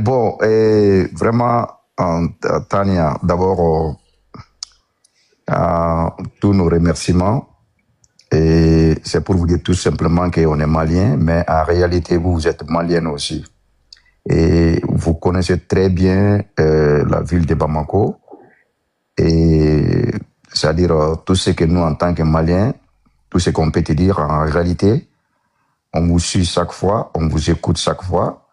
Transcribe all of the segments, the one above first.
Bon, vraiment, Tania, d'abord, tous nos remerciements. Et c'est pour vous dire tout simplement qu'on est malien, mais en réalité, vous êtes malienne aussi. Et vous connaissez très bien la ville de Bamako. Et c'est-à-dire tout ce que nous, en tant que Maliens, tout ce qu'on peut te dire, en réalité, on vous suit chaque fois, on vous écoute chaque fois,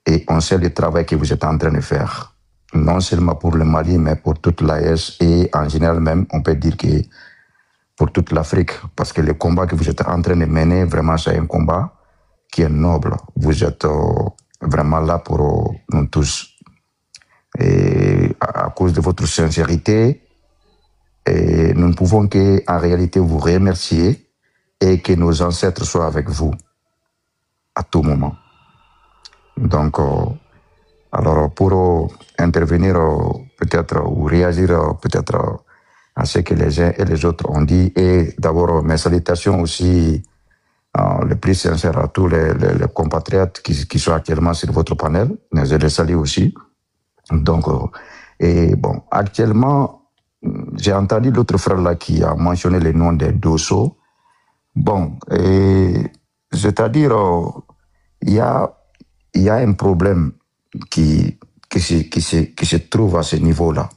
et on sait le travail que vous êtes en train de faire. Non seulement pour le Mali, mais pour toute l'AES, et en général même, on peut dire que pour toute l'Afrique, parce que le combat que vous êtes en train de mener, vraiment, c'est un combat qui est noble. Vous êtes vraiment là pour nous tous. Et à cause de votre sincérité, et nous ne pouvons qu'en réalité vous remercier et que nos ancêtres soient avec vous à tout moment. Donc, alors pour intervenir peut-être ou réagir peut-être à ce que les uns et les autres ont dit, et d'abord mes salutations aussi les plus sincères à tous les compatriotes qui sont actuellement sur votre panel, je les salue aussi. Donc, et bon, actuellement, j'ai entendu l'autre frère là qui a mentionné le nom des Dosso. Bon, c'est-à-dire, il y a un problème qui se trouve à ce niveau-là.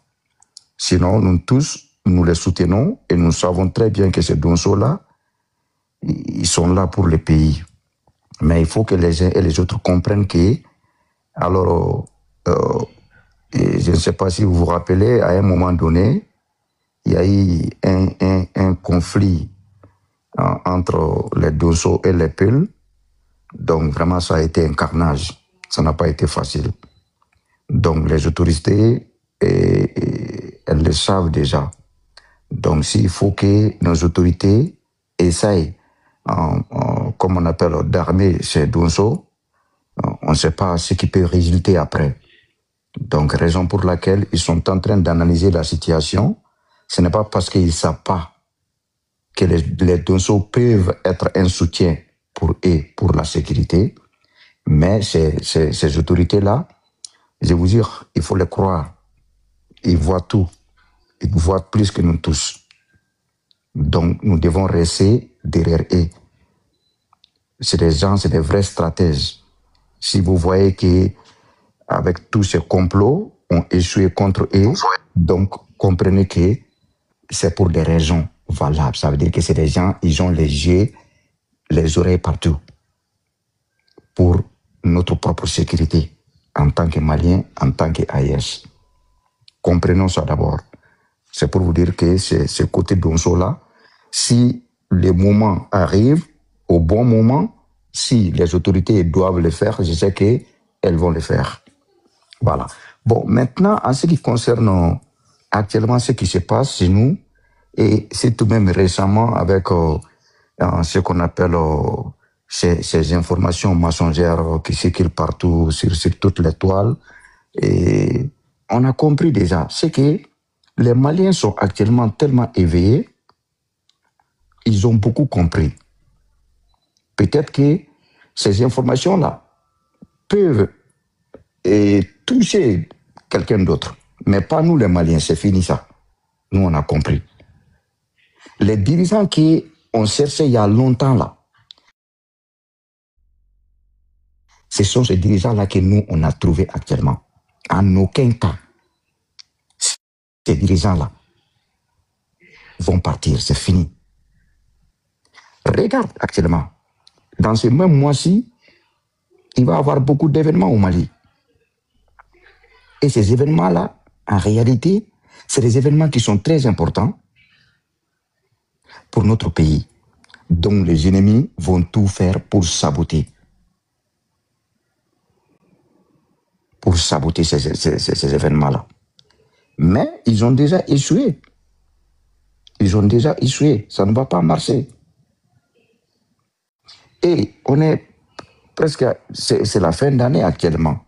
Sinon, nous tous, nous les soutenons et nous savons très bien que ces Dosso-là, ils sont là pour le pays. Mais il faut que les uns et les autres comprennent que, alors, et je ne sais pas si vous vous rappelez, à un moment donné, il y a eu un conflit entre les Dosso et les Peuls. Donc vraiment, ça a été un carnage. Ça n'a pas été facile. Donc les autorités, elles le savent déjà. Donc s'il faut que nos autorités essayent, comme on appelle, d'armer ces Dosso, on ne sait pas ce qui peut résulter après. Donc, raison pour laquelle ils sont en train d'analyser la situation. Ce n'est pas parce qu'ils ne savent pas que les Dosso peuvent être un soutien pour eux, pour la sécurité. Mais ces autorités-là, je vais vous dire, il faut les croire. Ils voient tout. Ils voient plus que nous tous. Donc, nous devons rester derrière eux. C'est des gens, c'est des vrais stratèges. Si vous voyez que avec tous ces complots, ont échoué contre eux, donc comprenez que c'est pour des raisons valables. Ça veut dire que c'est des gens, ils ont les yeux, les oreilles partout pour notre propre sécurité en tant que Maliens, en tant qu'AES. Comprenons ça d'abord. C'est pour vous dire que ce côté Dosso-là, si le moment arrive, au bon moment, si les autorités doivent le faire, je sais qu'elles vont le faire. Voilà. Bon, maintenant, en ce qui concerne actuellement ce qui se passe chez nous, et c'est tout de même récemment avec ce qu'on appelle ces informations mensongères qui circulent partout sur toutes les toiles, et on a compris déjà, c'est que les Maliens sont actuellement tellement éveillés, ils ont beaucoup compris. Peut-être que ces informations-là peuvent toucher quelqu'un d'autre. Mais pas nous les Maliens, c'est fini ça. Nous, on a compris. Les dirigeants qui ont cherché il y a longtemps là, ce sont ces dirigeants-là que nous, on a trouvés actuellement. En aucun cas, ces dirigeants-là vont partir, c'est fini. Regarde actuellement, dans ce même mois-ci, il va y avoir beaucoup d'événements au Mali. Et ces événements-là, en réalité, c'est des événements qui sont très importants pour notre pays, dont les ennemis vont tout faire pour saboter. Pour saboter ces événements-là. Mais ils ont déjà échoué. Ils ont déjà échoué. Ça ne va pas marcher. Et on est presque... C'est la fin d'année actuellement.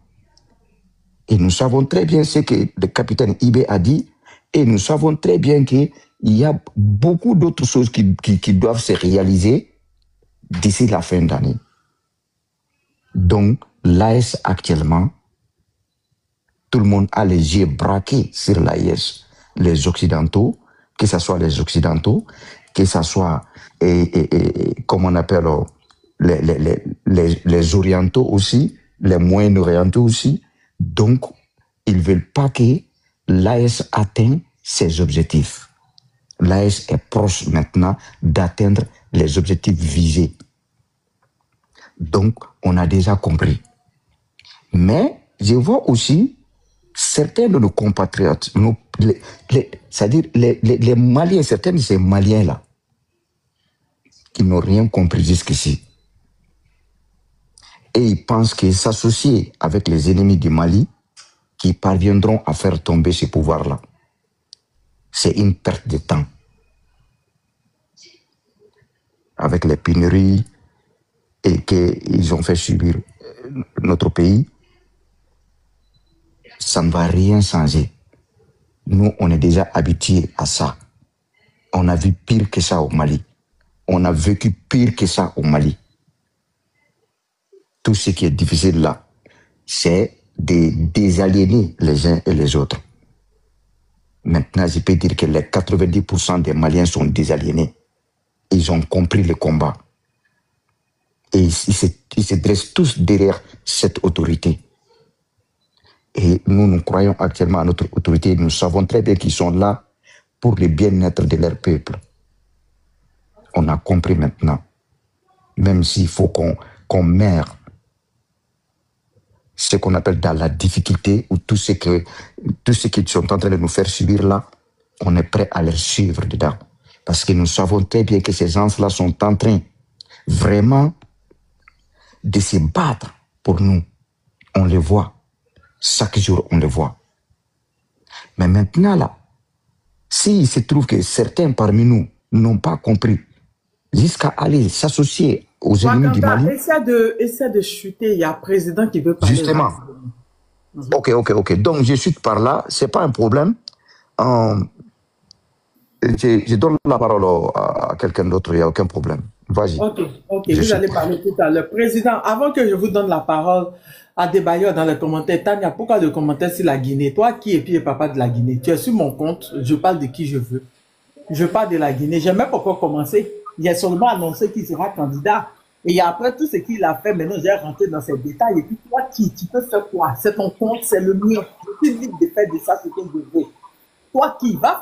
Et nous savons très bien ce que le capitaine Ibé a dit. Et nous savons très bien qu'il y a beaucoup d'autres choses qui doivent se réaliser d'ici la fin d'année. Donc, l'AS actuellement, tout le monde a les yeux braqués sur l'AS. Les Occidentaux, que ce soit les Occidentaux, que ce soit, comme on appelle, les Orientaux aussi, les Moyen-Orientaux aussi. Donc, ils ne veulent pas que l'AS atteigne ses objectifs. L'AS est proche maintenant d'atteindre les objectifs visés. Donc, on a déjà compris. Mais je vois aussi certains de nos compatriotes, c'est-à-dire les Maliens, certains de ces Maliens-là, qui n'ont rien compris jusqu'ici. Et ils pensent que s'associer avec les ennemis du Mali, qui parviendront à faire tomber ce pouvoir-là, c'est une perte de temps. Avec les pénuries et qu'ils ont fait subir notre pays, ça ne va rien changer. Nous, on est déjà habitués à ça. On a vu pire que ça au Mali. On a vécu pire que ça au Mali. Tout ce qui est difficile là, c'est de désaliéner les uns et les autres. Maintenant, je peux dire que les 90% des Maliens sont désaliénés. Ils ont compris le combat. Et ils se dressent tous derrière cette autorité. Et nous croyons actuellement à notre autorité. Nous savons très bien qu'ils sont là pour le bien-être de leur peuple. On a compris maintenant. Même s'il faut qu'on meure, ce qu'on appelle dans la difficulté, ou tout ce qu'ils sont en train de nous faire subir là, on est prêt à les suivre dedans. Parce que nous savons très bien que ces gens-là sont en train vraiment de se battre pour nous. On les voit. Chaque jour, on les voit. Mais maintenant, là, s'il se trouve que certains parmi nous n'ont pas compris, jusqu'à aller s'associer aux ennemis du Mali... Essaie de chuter, il y a un président qui veut parler. Justement. Ok. Donc, je chute par là, ce n'est pas un problème. Je donne la parole à quelqu'un d'autre, il n'y a aucun problème. Vas-y. Ok, vous allez parler tout à l'heure. Président, avant que je vous donne la parole à Debayor dans les commentaires, Tania, pourquoi le commentaire sur la Guinée? Toi qui es pied papa de la Guinée, tu es sur mon compte, je parle de qui je veux. Je parle de la Guinée, j'ai même pas encore commencé. Il a seulement annoncé qu'il sera candidat. Et après tout ce qu'il a fait, maintenant j'ai rentré dans ces détails. Et puis toi, tu peux faire quoi? C'est ton compte, c'est le mien. Je suis libre de faire de ça ce que je veux. Toi qui va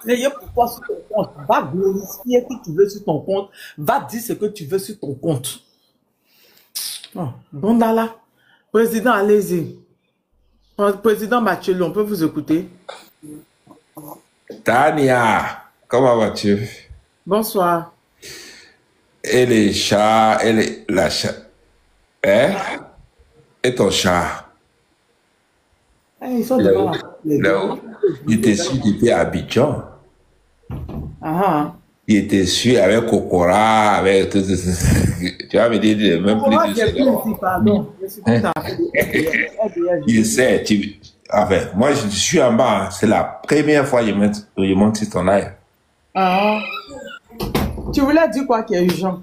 créer pour toi sur ton compte, va glorifier ce que tu veux sur ton compte, va dire ce que tu veux sur ton compte. Oh, bon, là, président, allez-y. Président Mathieu, on peut vous écouter. Tania, comment vas-tu? Bonsoir. Et les chats, la chat. Hein? Et ton chat? Ils sont devant là, il était su qu'il était à Abidjan. Il était su avec Kokora, avec tout ça. Tu vas me dire même plus de pardon. Je sais, enfin, moi je suis en bas, c'est la première fois que je monte sur ton live. Tu voulais dire quoi qui est urgent?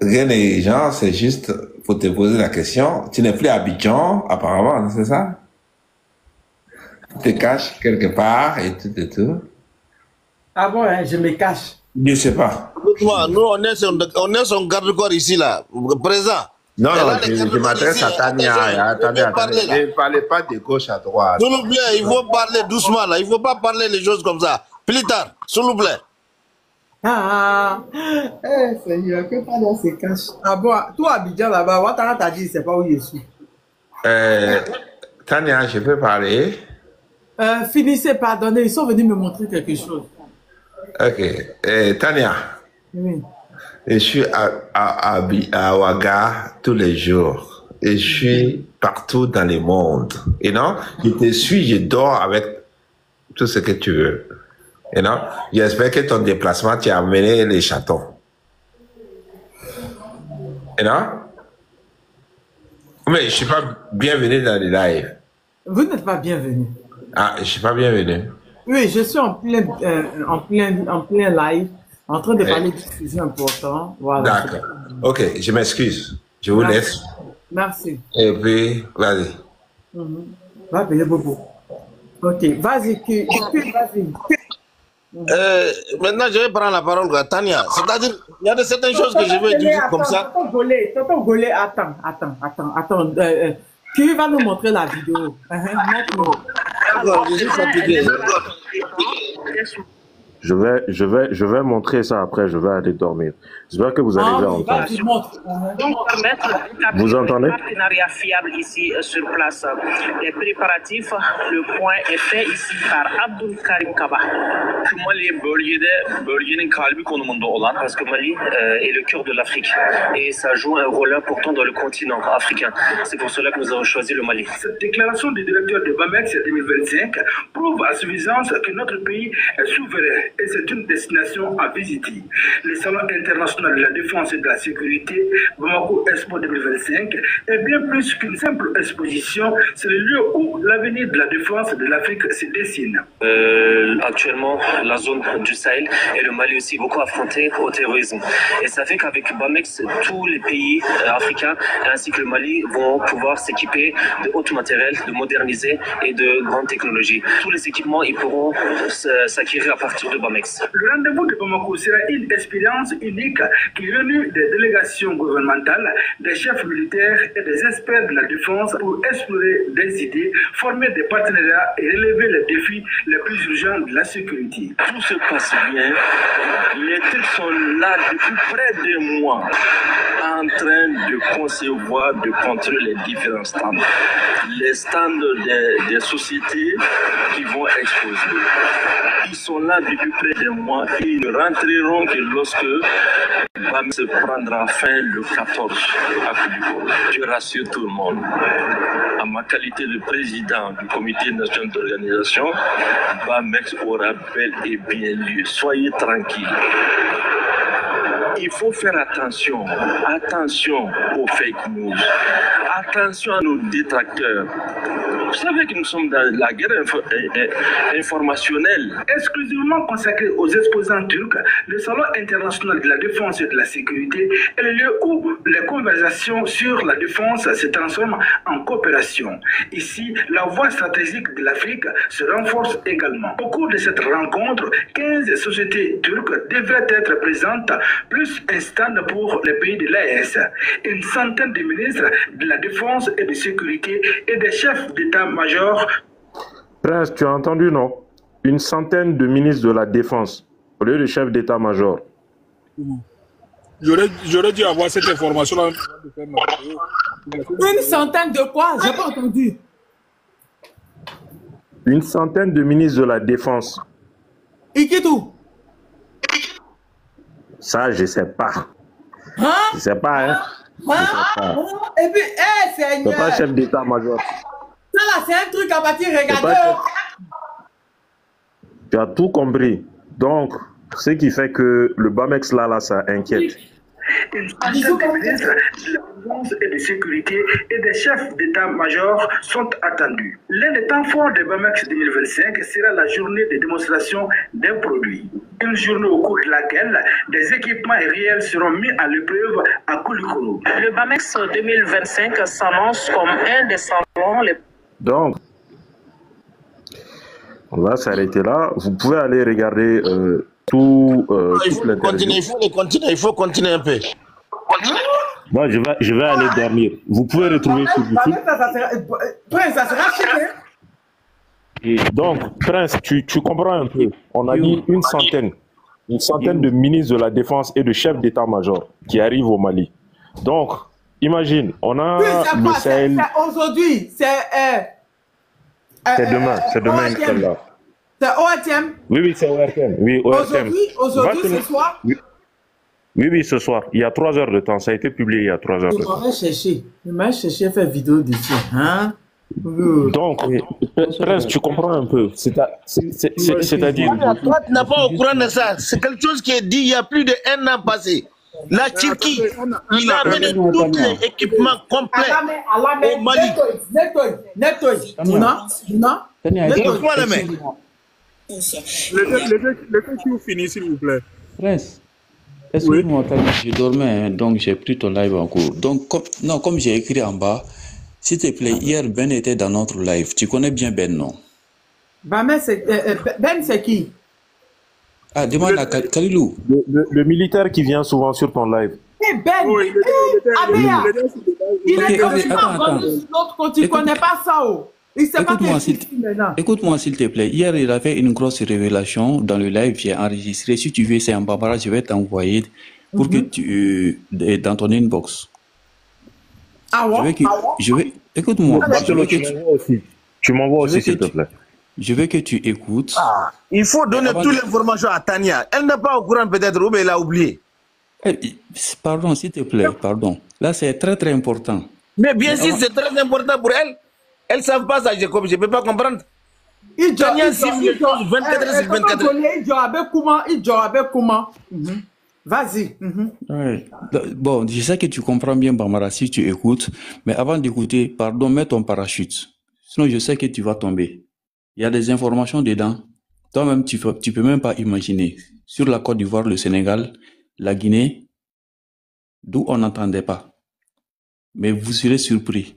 Rien n'est urgent, c'est juste pour te poser la question. Tu n'es plus à Abidjan, apparemment, c'est ça? Tu te caches quelque part et tout. Ah bon, hein, je me cache. Je ne sais pas. Nous, on est son garde-corps ici, là, présent. Non, je m'adresse à Tania. Ne parlez pas de gauche à droite. S'il vous plaît, il faut parler doucement, là. Il ne faut pas parler les choses comme ça. Plus tard, s'il vous plaît. Seigneur, que Tania se cache. Ah bon, toi, Abidjan, là-bas, Ouattara t'a dit, c'est pas où je suis. Tania, je peux parler? Finissez, pardonnez, ils sont venus me montrer quelque chose. Ok. Tania, oui. Je suis à Ouaga tous les jours. Et je suis partout dans le monde. You know? Je te suis, je dors avec tout ce que tu veux. You know? J'espère que ton déplacement t'a amené les chatons. You know? Mais je ne suis pas bienvenu dans les lives. Vous n'êtes pas bienvenu. Ah, je ne suis pas bienvenu. Oui, je suis en plein live. en train de parler de sujets importants. Voilà. D'accord. Ok, je m'excuse. Je vous laisse. Merci. Et puis, vas-y. Va payer beaucoup. Ok, vas-y, vas-y. Maintenant, je vais prendre la parole, quoi. Tania. C'est-à-dire, il y a de certaines choses que je veux dire comme ça. Tonton Golé, attends. Qui va nous montrer la vidéo? D'accord, je suis fatigué. Je vais montrer ça après, je vais aller dormir. J'espère que vous arrivez à entendre. Vous entendez? Partenariat fiable ici sur place. Les préparatifs, le point est fait ici par Abdul Karim Kaba. Mali bölgenin kalbi konumunda olan parce que Mali est le cœur de l'Afrique et ça joue un rôle important dans le continent africain. C'est pour cela que nous avons choisi le Mali. Cette déclaration du directeur de BAMEX 2025 prouve à suffisance que notre pays est souverain et c'est une destination à visiter. Le Salon international de la défense et de la sécurité, Bamako Expo 2025, est bien plus qu'une simple exposition. C'est le lieu où l'avenir de la défense de l'Afrique se dessine. Actuellement, la zone du Sahel et le Mali aussi beaucoup affronté au terrorisme. Et ça fait qu'avec BAMEX, tous les pays africains ainsi que le Mali vont pouvoir s'équiper de haut matériel, de moderniser et de grandes technologies. Tous les équipements, ils pourront s'acquérir à partir de BAMEX. Le rendez-vous de Bamako sera une expérience unique qui réunit des délégations gouvernementales, des chefs militaires et des experts de la défense pour explorer des idées, former des partenariats et relever les défis les plus urgents de la sécurité. Tout se passe bien. Les trucs sont là depuis près de mois en train de concevoir, de contrôler les différents stands. Les stands des sociétés qui vont exposer. Ils sont là depuis près de mois et ils ne rentreront que lorsque BAMEX prendra fin le 14 à Koulibaly. Je rassure tout le monde. En ma qualité de président du comité national d'organisation, BAMEX aura bel et bien lieu. Soyez tranquilles. Il faut faire attention aux fake news, attention à nos détracteurs. Vous savez que nous sommes dans la guerre informationnelle. Exclusivement consacré aux exposants turcs, le Salon international de la défense et de la sécurité est le lieu où les conversations sur la défense se transforment en coopération. Ici, la voie stratégique de l'Afrique se renforce également. Au cours de cette rencontre, 15 sociétés turques devraient être présentes, plus un stand pour les pays de l'AES. Une centaine de ministres de la défense et de sécurité et des chefs d'état-major. Prince, tu as entendu, non? Une centaine de ministres de la défense au lieu de chefs d'état-major. J'aurais dû avoir cette information-là. Une centaine de quoi? J'ai pas entendu. Une centaine de ministres de la défense. Et qui tout? Ça, je sais pas. Hein? Je sais pas, hein? Hein? Et puis, Seigneur. C'est pas chef d'état-major. Ça là, c'est un truc à partir regarder. Tu as tout compris. Donc, ce qui fait que le BAMEX là, ça inquiète. Une centaine de ministres de la défense et de sécurité et des chefs d'état-major sont attendus. L'un des temps forts de BAMEX 2025 sera la journée de démonstration d'un produit. Une journée au cours de laquelle des équipements aériens seront mis à l'épreuve à Koulibaly. Le BAMEX 2025 s'annonce comme un des salons les... Donc, on va s'arrêter là. Vous pouvez aller regarder toute l'interview. Il faut continuer un peu. Moi, je vais aller dormir. Vous pouvez retrouver sur YouTube. Prince, ça sera chic, Et donc, Prince, tu comprends un peu. On a dit une centaine de ministres de la Défense et de chefs d'état-major qui arrivent au Mali. Donc, imagine, on a le Sahel. Aujourd'hui, c'est demain Inch'Allah. C'est OATM. Oui, c'est OATM. Oui, OATM. Aujourd'hui, ce soir. Oui, ce soir. Il y a 3 heures de temps. Ça a été publié il y a 3 heures de temps. Je m'ai cherché à faire vidéo dessus. Hein? Donc, Prince, tu comprends un peu. C'est-à-dire. Toi, tu n'es pas au courant de ça. C'est quelque chose qui est dit il y a plus d'1 an passé. La Turquie, il a amené tous les équipements complets au Mali. Nettoie. Laissez-moi finir, s'il vous plaît. Prince, excuse-moi, je dormais, hein, donc j'ai pris ton live en cours. Donc, comme j'ai écrit en bas, s'il te plaît, hier, Ben était dans notre live. Tu connais bien Ben, non? Ben, c'est qui? Ah, demande à Kalilou. Le militaire qui vient souvent sur ton live. Eh Ben, Abéa, il est comme l'autre, tu ne connais pas ça, oh. Il sait pas maintenant. Écoute-moi, s'il te plaît. Hier, il a fait une grosse révélation dans le live. J'ai enregistré. Si tu veux, c'est en Bambara, je vais t'envoyer pour que tu dans ton inbox. Ah ouais? Écoute-moi. Tu m'envoies aussi, s'il te plaît. Je veux que tu écoutes. Ah, il faut donner toute l'information à Tania. Elle n'est pas au courant peut-être, ou elle a oublié. Pardon, s'il te plaît, pardon. Là, c'est très, très important. Mais bien sûr, c'est très important pour elle. Elles ne savent pas ça, Jacob, je ne peux pas comprendre. Tania, 24 heures sur 24 heures. Vas-y. Ouais. Bon, je sais que tu comprends bien, Bambara, si tu écoutes. Mais avant d'écouter, pardon, mets ton parachute. Sinon, je sais que tu vas tomber. Il y a des informations dedans. Toi-même, tu peux même pas imaginer. Sur la Côte d'Ivoire, le Sénégal, la Guinée, d'où on n'entendait pas. Mais vous serez surpris.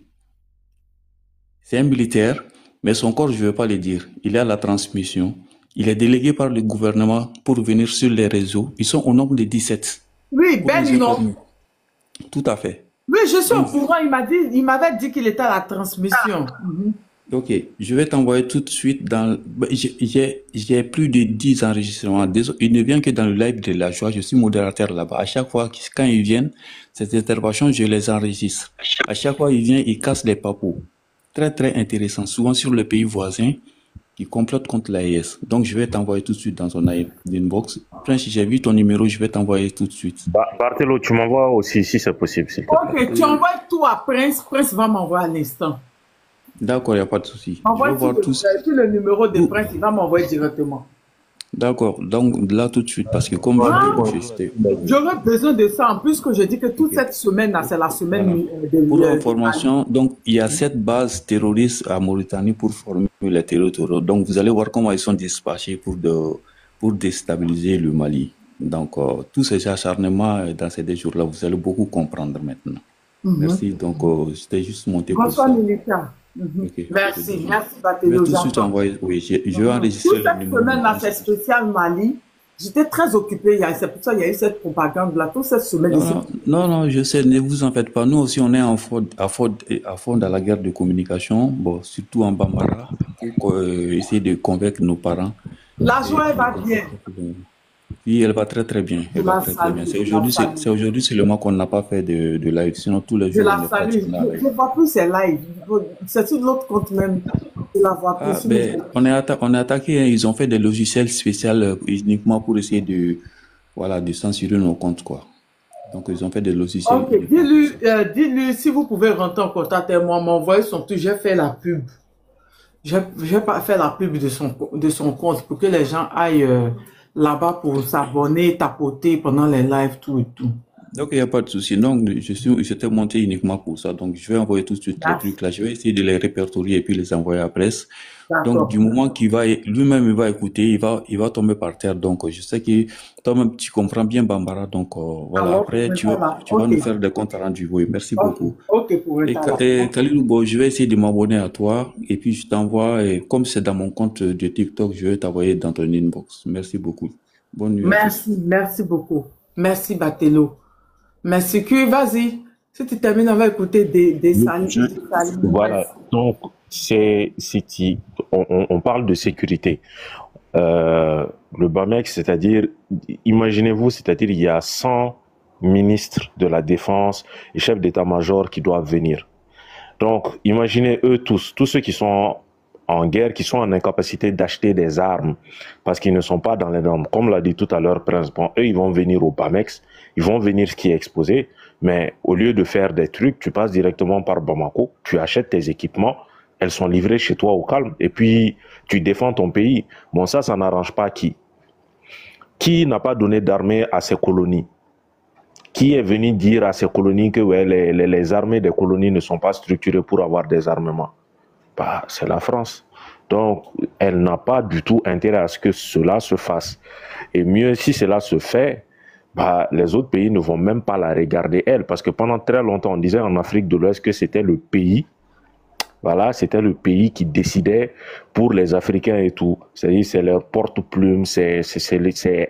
C'est un militaire, mais son corps, je ne vais pas le dire. Il est à la transmission. Il est délégué par le gouvernement pour venir sur les réseaux. Ils sont au nombre de 17. Oui, Ben, non. Tout à fait. Oui, je suis au courant. Il m'avait dit qu'il était à la transmission. Ok, je vais t'envoyer tout de suite dans... J'ai plus de 10 enregistrements. Il ne vient que dans le live de la joie. Je suis modérateur là-bas. À chaque fois, quand ils viennent, ces interventions, je les enregistre. À chaque fois, ils viennent, ils cassent les papous. Très, très intéressant. Souvent sur les pays voisins qui complotent contre l'AES. Donc, je vais t'envoyer tout de suite dans ton inbox. Prince, j'ai vu ton numéro, je vais t'envoyer tout de suite. Barthélo, tu m'envoies aussi si c'est possible. Ok, tu envoies tout à Prince. Prince va m'envoyer à l'instant. D'accord, il n'y a pas de souci. Envoie tout le numéro de Prince, il va m'envoyer directement. D'accord, donc là tout de suite, parce que comme j'aurais besoin de ça, en plus que je dis que toute cette semaine-là, c'est la semaine de pour l'information, donc il y a 7 bases terroristes à Mauritanie pour former les terroristes. Donc vous allez voir comment ils sont dispatchés pour déstabiliser le Mali. Donc tous ces acharnements dans ces 2 jours-là, vous allez beaucoup comprendre maintenant. Merci, donc c'était juste monté pour ça. Bonsoir, Milita. Okay. Merci Barthélo. Tout de suite envoyer, oui, je vais enregistrer. Toute cette semaine-là, c'est spécial Mali. J'étais très occupé, c'est pour ça qu'il y a eu cette propagande-là, toute cette semaine. Non, je sais, ne vous en faites pas. Nous aussi, on est à fond dans la guerre de communication, bon, surtout en Bambara, pour essayer de convaincre nos parents. La joie, elle va bien. Oui, elle va très très bien. Elle va très, très bien. C'est aujourd'hui seulement qu'on n'a pas fait de live. Sinon, tous les jours, je la salue. Je ne vois plus ces lives. C'est sur l'autre compte même. Je la vois plus. On est attaqué. Hein. Ils ont fait des logiciels spéciaux uniquement pour essayer de censurer nos comptes, quoi. Donc, ils ont fait des logiciels. Ok, dis-lui si vous pouvez rentrer en contact avec moi, m'envoyer son truc. J'ai fait la pub. J'ai pas fait la pub de son compte pour que les gens aillent là-bas pour s'abonner, tapoter pendant les lives, tout et tout. Donc, il n'y a pas de souci. Donc, j'étais monté uniquement pour ça. Donc, je vais envoyer tout de suite les trucs là. Je vais essayer de les répertorier et puis les envoyer à la presse. Donc, du moment qu'il va, lui-même, il va écouter, il va tomber par terre. Donc, je sais que toi-même, tu comprends bien Bambara. Donc, voilà. Alors, après, tu vas nous faire des comptes rendus. Oui, merci beaucoup. Ok, pour et Kalilou, bon, je vais essayer de m'abonner à toi. Et puis, je t'envoie, comme c'est dans mon compte de TikTok, je vais t'envoyer dans ton inbox. Merci beaucoup. Bonne nuit. Merci beaucoup. Merci, Barthélo. Merci, vas-y. Si tu termines, on va écouter des saluts. Voilà. Donc, on parle de sécurité. Le BAMEX, c'est-à-dire, imaginez-vous, c'est-à-dire, il y a 100 ministres de la Défense et chefs d'état-major qui doivent venir. Donc, imaginez eux tous ceux qui sont en guerre, qui sont en incapacité d'acheter des armes parce qu'ils ne sont pas dans les normes. Comme l'a dit tout à l'heure Prince, bon, eux, ils vont venir au BAMEX, ils vont venir ce qui est exposé, mais au lieu de faire des trucs, tu passes directement par Bamako, tu achètes tes équipements, elles sont livrées chez toi au calme, et puis tu défends ton pays. Bon, ça n'arrange pas qui? Qui n'a pas donné d'armée à ses colonies? Qui est venu dire à ces colonies que ouais, les armées des colonies ne sont pas structurées pour avoir des armements? Bah, c'est la France. Donc, elle n'a pas du tout intérêt à ce que cela se fasse. Et mieux, si cela se fait, bah, les autres pays ne vont même pas la regarder, elle. Parce que pendant très longtemps, on disait en Afrique de l'Ouest que c'était le pays. Voilà, c'était le pays qui décidait pour les Africains et tout. C'est-à-dire, c'est leur porte-plume, c'est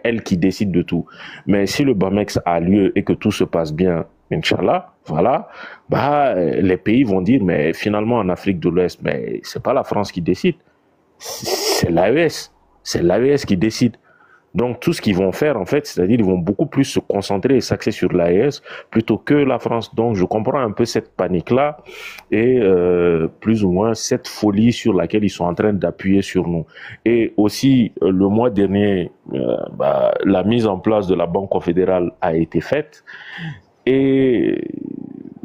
elle qui décide de tout. Mais si le BAMEX a lieu et que tout se passe bien, Inch'Allah, voilà, bah, les pays vont dire, mais finalement, en Afrique de l'Ouest, mais c'est pas la France qui décide. C'est l'AES. C'est l'AES qui décide. Donc, tout ce qu'ils vont faire, en fait, c'est-à-dire ils vont beaucoup plus se concentrer et s'axer sur l'AES plutôt que la France. Donc, je comprends un peu cette panique-là et plus ou moins cette folie sur laquelle ils sont en train d'appuyer sur nous. Et aussi, le mois dernier, la mise en place de la Banque confédérale a été faite et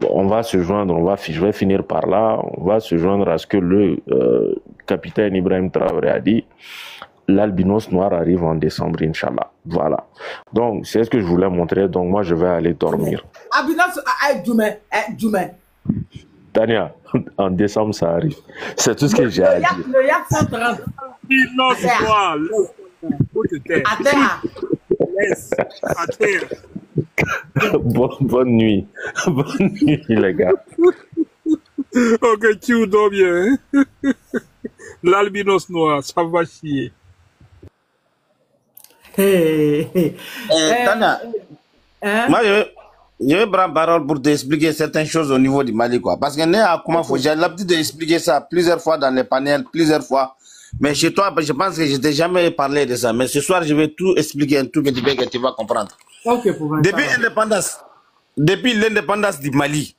on va se joindre, je vais finir par là, on va se joindre à ce que le capitaine Ibrahim Traoré a dit. L'albinos noir arrive en décembre, Inch'Allah. Voilà. Donc, c'est ce que je voulais montrer. Donc, moi, je vais aller dormir. Albinos, Djumé. Tania, en décembre, ça arrive. C'est tout ce que j'ai à dire. Le yak 130. Albinos noir. À terre. Laisse. À terre. Bonne nuit. Bonne nuit, les gars. Ok, tu dors bien. L'albinos noir, ça va chier. Tania, moi je vais prendre parole pour t'expliquer certaines choses au niveau du Mali, quoi. Parce que j'ai l'habitude d'expliquer ça plusieurs fois dans les panels, plusieurs fois. Mais chez toi, je pense que je t'ai jamais parlé de ça. Mais ce soir, je vais tout expliquer un tout petit peu que tu vas comprendre. Okay, depuis l'indépendance du Mali,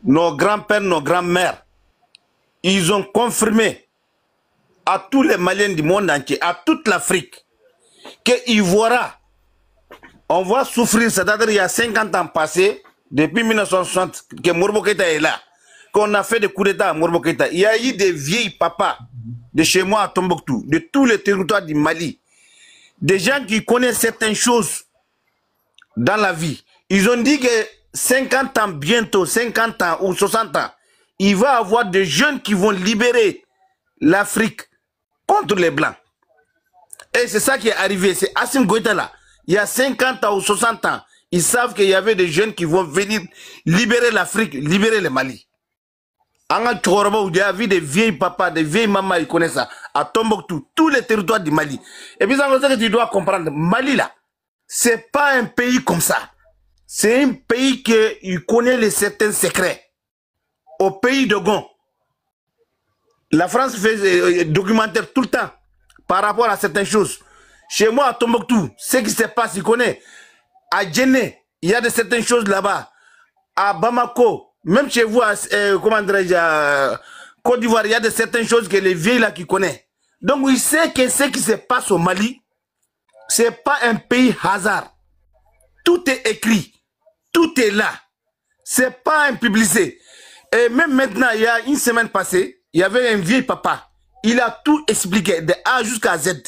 nos grands-pères, nos grands-mères, ils ont confirmé à tous les Maliens du monde entier, à toute l'Afrique, qu'ils verront, on va souffrir, c'est-à-dire il y a 50 ans passés, depuis 1960, que Modibo Keïta est là, qu'on a fait des coups d'État à Modibo Keïta. Il y a eu des vieilles papas de chez moi à Tombouctou, de tous les territoires du Mali, des gens qui connaissent certaines choses dans la vie. Ils ont dit que 50 ans, bientôt 50 ans ou 60 ans, il va y avoir des jeunes qui vont libérer l'Afrique contre les Blancs. Et c'est ça qui est arrivé. C'est Assimi Goïta là. Il y a 50 ans ou 60 ans, ils savent qu'il y avait des jeunes qui vont venir libérer l'Afrique, libérer le Mali. Anga Tchorba, où il y a vu des vieilles papas, des vieilles mamans, ils connaissent ça. À Tombouctou, tous les territoires du Mali. Et puis, ça que tu dois comprendre, Mali là, c'est pas un pays comme ça. C'est un pays qui connaît les certains secrets. Au pays de Gon, la France fait des documentaires tout le temps par rapport à certaines choses. Chez moi, à Tombouctou, ce qui se passe, il connaît. À Djenné, il y a de certaines choses là-bas. À Bamako, même chez vous, comment dirais-je, à Côte d'Ivoire, il y a de certaines choses que les vieilles là qui connaissent. Donc, il sait que ce qui se passe au Mali, c'est pas un pays hasard. Tout est écrit. Tout est là. C'est pas un publicité. Et même maintenant, il y a une semaine passée, il y avait un vieil papa. Il a tout expliqué, de A jusqu'à Z.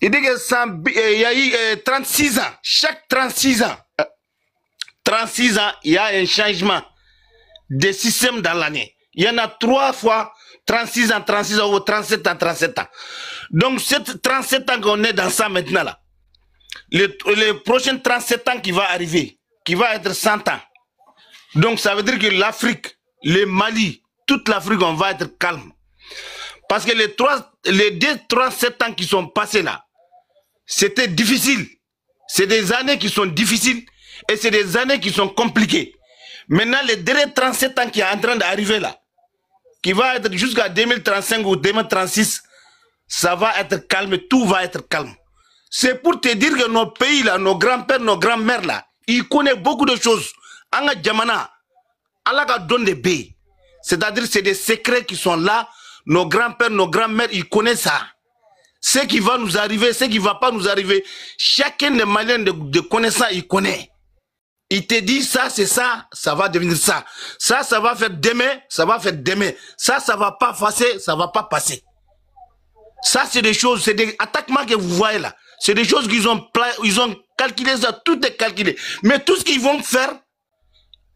Il dit que ça, il y a eu 36 ans. Chaque 36 ans, il y a un changement de système dans l'année. Il y en a 3 fois 36 ans ou 37 ans. Donc, c'est 37 ans qu'on est dans ça maintenant là. Les prochains 37 ans qui va arriver, qui va être 100 ans. Donc, ça veut dire que l'Afrique, le Mali, toute l'Afrique, on va être calme. Parce que les 37 ans qui sont passés là, c'était difficile. C'est des années qui sont difficiles et c'est des années qui sont compliquées. Maintenant, les derniers 37 ans qui est en train d'arriver là, qui va être jusqu'à 2035 ou 2036, ça va être calme, tout va être calme. C'est pour te dire que nos pays là, nos grands-pères, nos grands-mères là, ils connaissent beaucoup de choses. Anga Djamana, Allah a donné des baies. C'est-à-dire c'est des secrets qui sont là. Nos grands-pères, nos grands-mères, ils connaissent ça. Ce qui va nous arriver, ce qui ne va pas nous arriver, chacun des Maliens de connaissance, il connaît. Il te dit ça, c'est ça, ça va devenir ça. Ça va faire demain, ça va faire demain. Ça va pas passer, ça va pas passer. Ça, c'est des choses, c'est des attaquements que vous voyez là. C'est des choses qu'ils ont calculé, ça, tout est calculé. Mais tout ce qu'ils vont faire,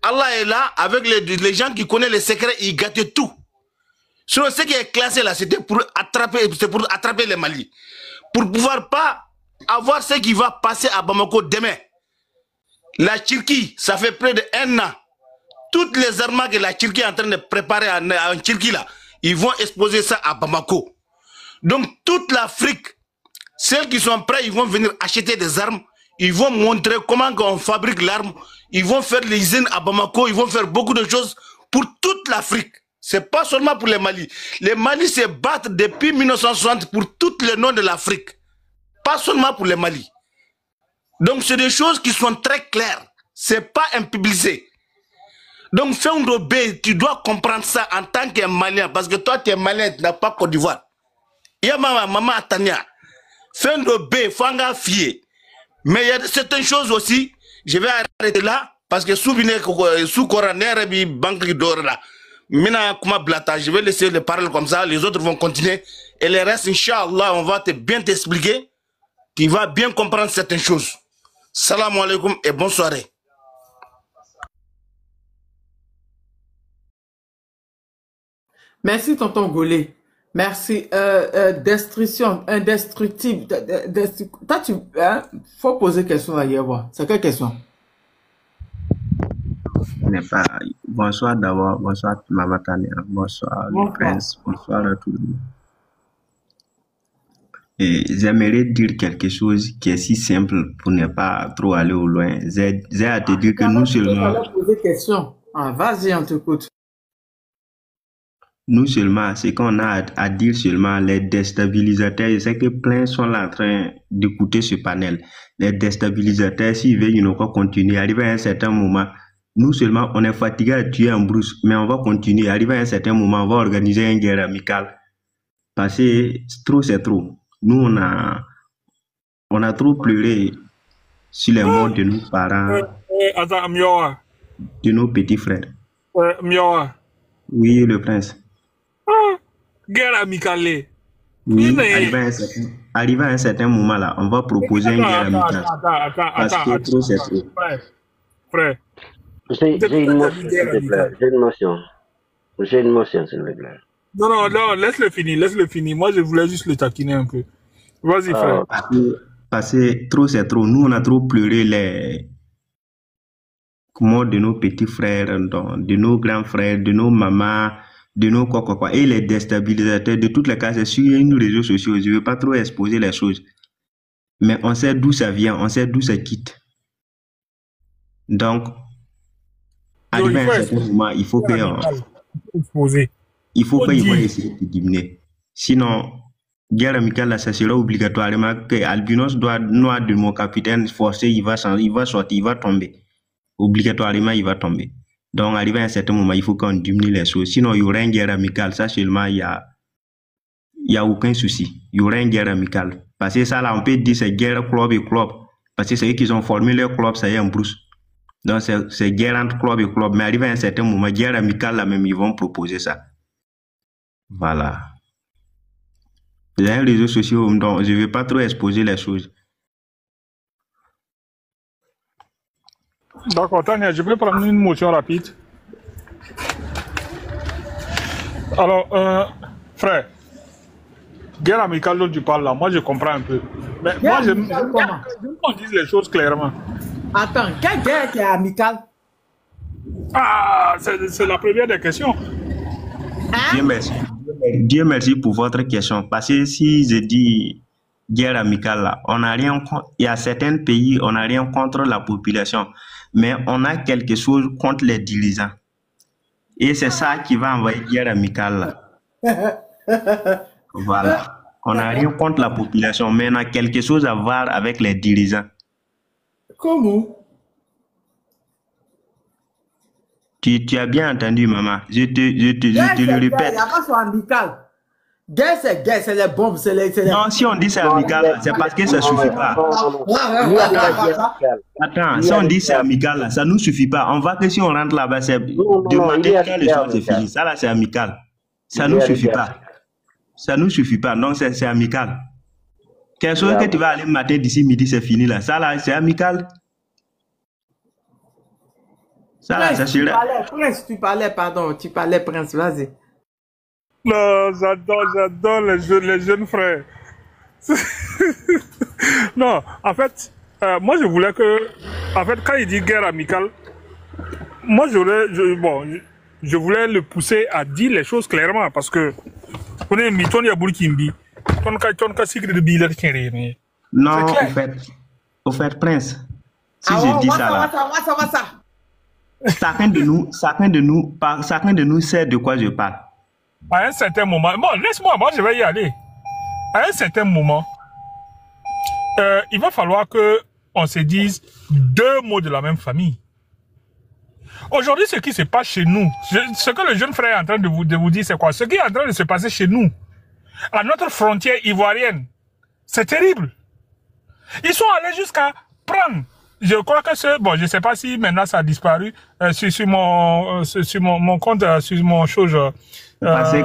Allah est là, avec les gens qui connaissent les secrets, ils gâtent tout. Sinon, ce qui est classé là, c'était pour attraper les Mali. Pour pouvoir pas avoir ce qui va passer à Bamako demain. La Turquie, ça fait près d'1 an. Toutes les armes que la Turquie est en train de préparer en Turquie là, ils vont exposer ça à Bamako. Donc toute l'Afrique, celles qui sont prêtes, ils vont venir acheter des armes. Ils vont montrer comment on fabrique l'arme. Ils vont faire les usines à Bamako. Ils vont faire beaucoup de choses pour toute l'Afrique. C'est pas seulement pour les Mali. Les Mali se battent depuis 1960 pour tout le nom de l'Afrique. Pas seulement pour les Mali. Donc c'est des choses qui sont très claires. C'est pas impublicé. Donc Fendo B, tu dois comprendre ça en tant que Malien. Parce que toi tu es Malien, tu n'as pas Côte d'Ivoire. Il y a maman Tania. Fendo B, Fanga Fier. Mais il y a certaines choses aussi, je vais arrêter là, parce que sous coronaire et banque d'or là. Maintenant, je vais laisser les paroles comme ça, les autres vont continuer. Et les restes, Inch'Allah, on va bien t'expliquer, tu vas bien comprendre certaines choses. Salam alaikum et bonne soirée. Merci, tonton Golé. Merci. Destruction, indestructible. Toi, faut poser question là, c'est quelle question? Pas. Bonsoir d'abord, bonsoir Maman Tania, bonsoir le prince, bonsoir à tout le monde. Et j'aimerais dire quelque chose qui est si simple pour ne pas trop aller au loin. J'ai à te dire que nous seulement... Poser question. Ah, vas-y, on t'écoute. Nous seulement, ce qu'on a à dire seulement, les déstabilisateurs, je sais que plein sont là en train d'écouter ce panel. Les déstabilisateurs, s'ils veulent, ils n'ont pas continuer. Arrivé à un certain moment, nous seulement, on est fatigué à tuer en brousse, mais on va continuer. Arrivé à un certain moment, on va organiser une guerre amicale. Parce que trop, c'est trop. Nous, on a trop pleuré sur les morts de nos parents, de nos petits frères. Oui, le prince. Guerre amicale. Oui, arrivé à un certain moment là, on va proposer une guerre amicale. Parce que trop, c'est trop. Frère. J'ai une motion, s'il te plaît. J'ai une motion, s'il te plaît. Non, laisse-le finir. Moi, je voulais juste le taquiner un peu. Vas-y, frère. Parce que trop, c'est trop. Nous, on a trop pleuré les morts de nos petits frères, de nos grands frères, de nos mamans, de nos quoi. Et les déstabilisateurs de toutes les cas, c'est sur les réseaux sociaux. Je ne veux pas trop exposer les choses. Mais on sait d'où ça vient, on sait d'où ça quitte. Donc, arrivé à un certain moment, il faut qu'ils vont essayer de diminuer. Sinon, guerre amicale, là, ça sera obligatoirement que Albinos doit noir de mon capitaine forcé, il va sortir, il va tomber. Obligatoirement, il va tomber. Donc, arrivé à un certain moment, il faut qu'on diminue les choses. Sinon, il y aura une guerre amicale. Ça, seulement, il y a aucun souci. Il y aura une guerre amicale. Parce que ça, là, on peut dire c'est guerre club et club. Parce que c'est eux qui ont formé leur club, ça y est, en brousse. Donc, c'est guerre entre club et club. Mais arrivé à un certain moment, guerre amicale, là même, ils vont proposer ça. Voilà. Il y a un réseau social, donc je ne vais pas trop exposer les choses. D'accord, Tania, je vais prendre une motion rapide. Alors, frère, guerre amicale dont tu parles là, moi je comprends un peu. Mais moi, je qu'on dise les choses clairement. Attends, quelle guerre qui est amicale? Ah, c'est la première des questions. Hein? Dieu merci pour votre question. Parce que si je dis guerre amicale, là, on n'a rien contre. Il y a certains pays, on n'a rien contre la population. Mais on a quelque chose contre les dirigeants. Et c'est ça qui va envoyer guerre amicale. Là. Voilà. On n'a rien contre la population, mais on a quelque chose à voir avec les dirigeants. Comment? Tu as bien entendu, maman. Je te le répète. Il n'y a pas soit amical. Guerre, c'est les bombes, c'est les... Non, si on dit c'est amical, c'est parce que ça ne suffit pas. Attends, si on dit c'est amical, ça ne nous suffit pas. On voit que si on rentre là-bas, c'est demander quand le soir c'est fini. Ça là, c'est amical. Ça ne nous suffit pas. Ça ne nous suffit pas. Donc, c'est amical. Quelque chose que tu vas aller matin d'ici midi, c'est fini là. Ça là, c'est amical. Ça là, ça serait... Prince, tu parlais, pardon, Prince, vas-y. Non, j'adore les jeunes frères. Non, en fait, moi je voulais que, en fait, quand il dit guerre amicale, moi je voulais le pousser à dire les choses clairement parce que, on est miton ya burkimbi, ton secret de bilan qui Non, au fait, Prince, si je dis ça là, chacun de nous sait de quoi je parle. À un certain moment, bon, laisse-moi, moi je vais y aller. À un certain moment, il va falloir que on se dise deux mots de la même famille. Aujourd'hui, ce qui se passe chez nous, ce que le jeune frère est en train de vous dire, c'est quoi? Ce qui est en train de se passer chez nous, à notre frontière ivoirienne, c'est terrible. Ils sont allés jusqu'à prendre. Je crois que je sais pas si maintenant ça a disparu sur mon compte, sur mon chose. Parce que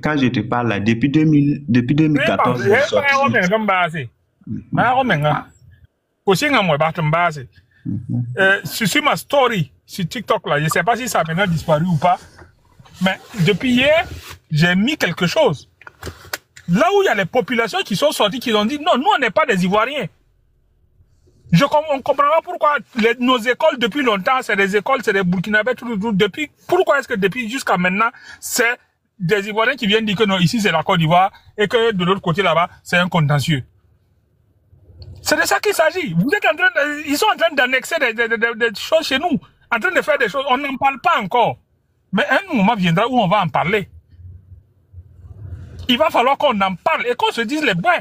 quand je te parle là, depuis 2014, sur ma story, sur TikTok là, je sais pas si ça a maintenant disparu ou pas, mais depuis hier, j'ai mis quelque chose. Là où il y a les populations qui sont sorties, qui ont dit non, nous on n'est pas des Ivoiriens. On comprendra pourquoi nos écoles depuis longtemps, c'est des écoles, c'est des Burkinabés, pourquoi est-ce que depuis jusqu'à maintenant, c'est des Ivoiriens qui viennent dire que non, ici c'est la Côte d'Ivoire et que de l'autre côté là-bas, c'est un contentieux. C'est de ça qu'il s'agit. Ils sont en train d'annexer des choses chez nous, en train de faire des choses. On n'en parle pas encore. Mais un moment viendra où on va en parler. Il va falloir qu'on en parle et qu'on se dise les bois.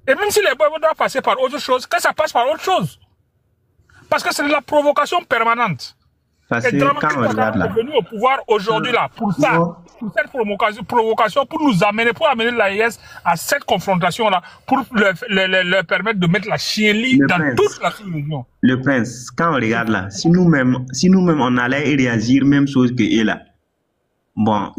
Et même si les bois doivent passer par autre chose, que ça passe par autre chose. Parce que c'est de la provocation permanente. Parce que quand on regarde là, est venu au pouvoir aujourd'hui là, pour ça, pour cette provocation, pour amener l'AES à cette confrontation là, pour leur permettre de mettre la chienlit dans toute la sous-région. Le prince, quand on regarde là, si nous-mêmes on allait réagir même chose que eux là, bon,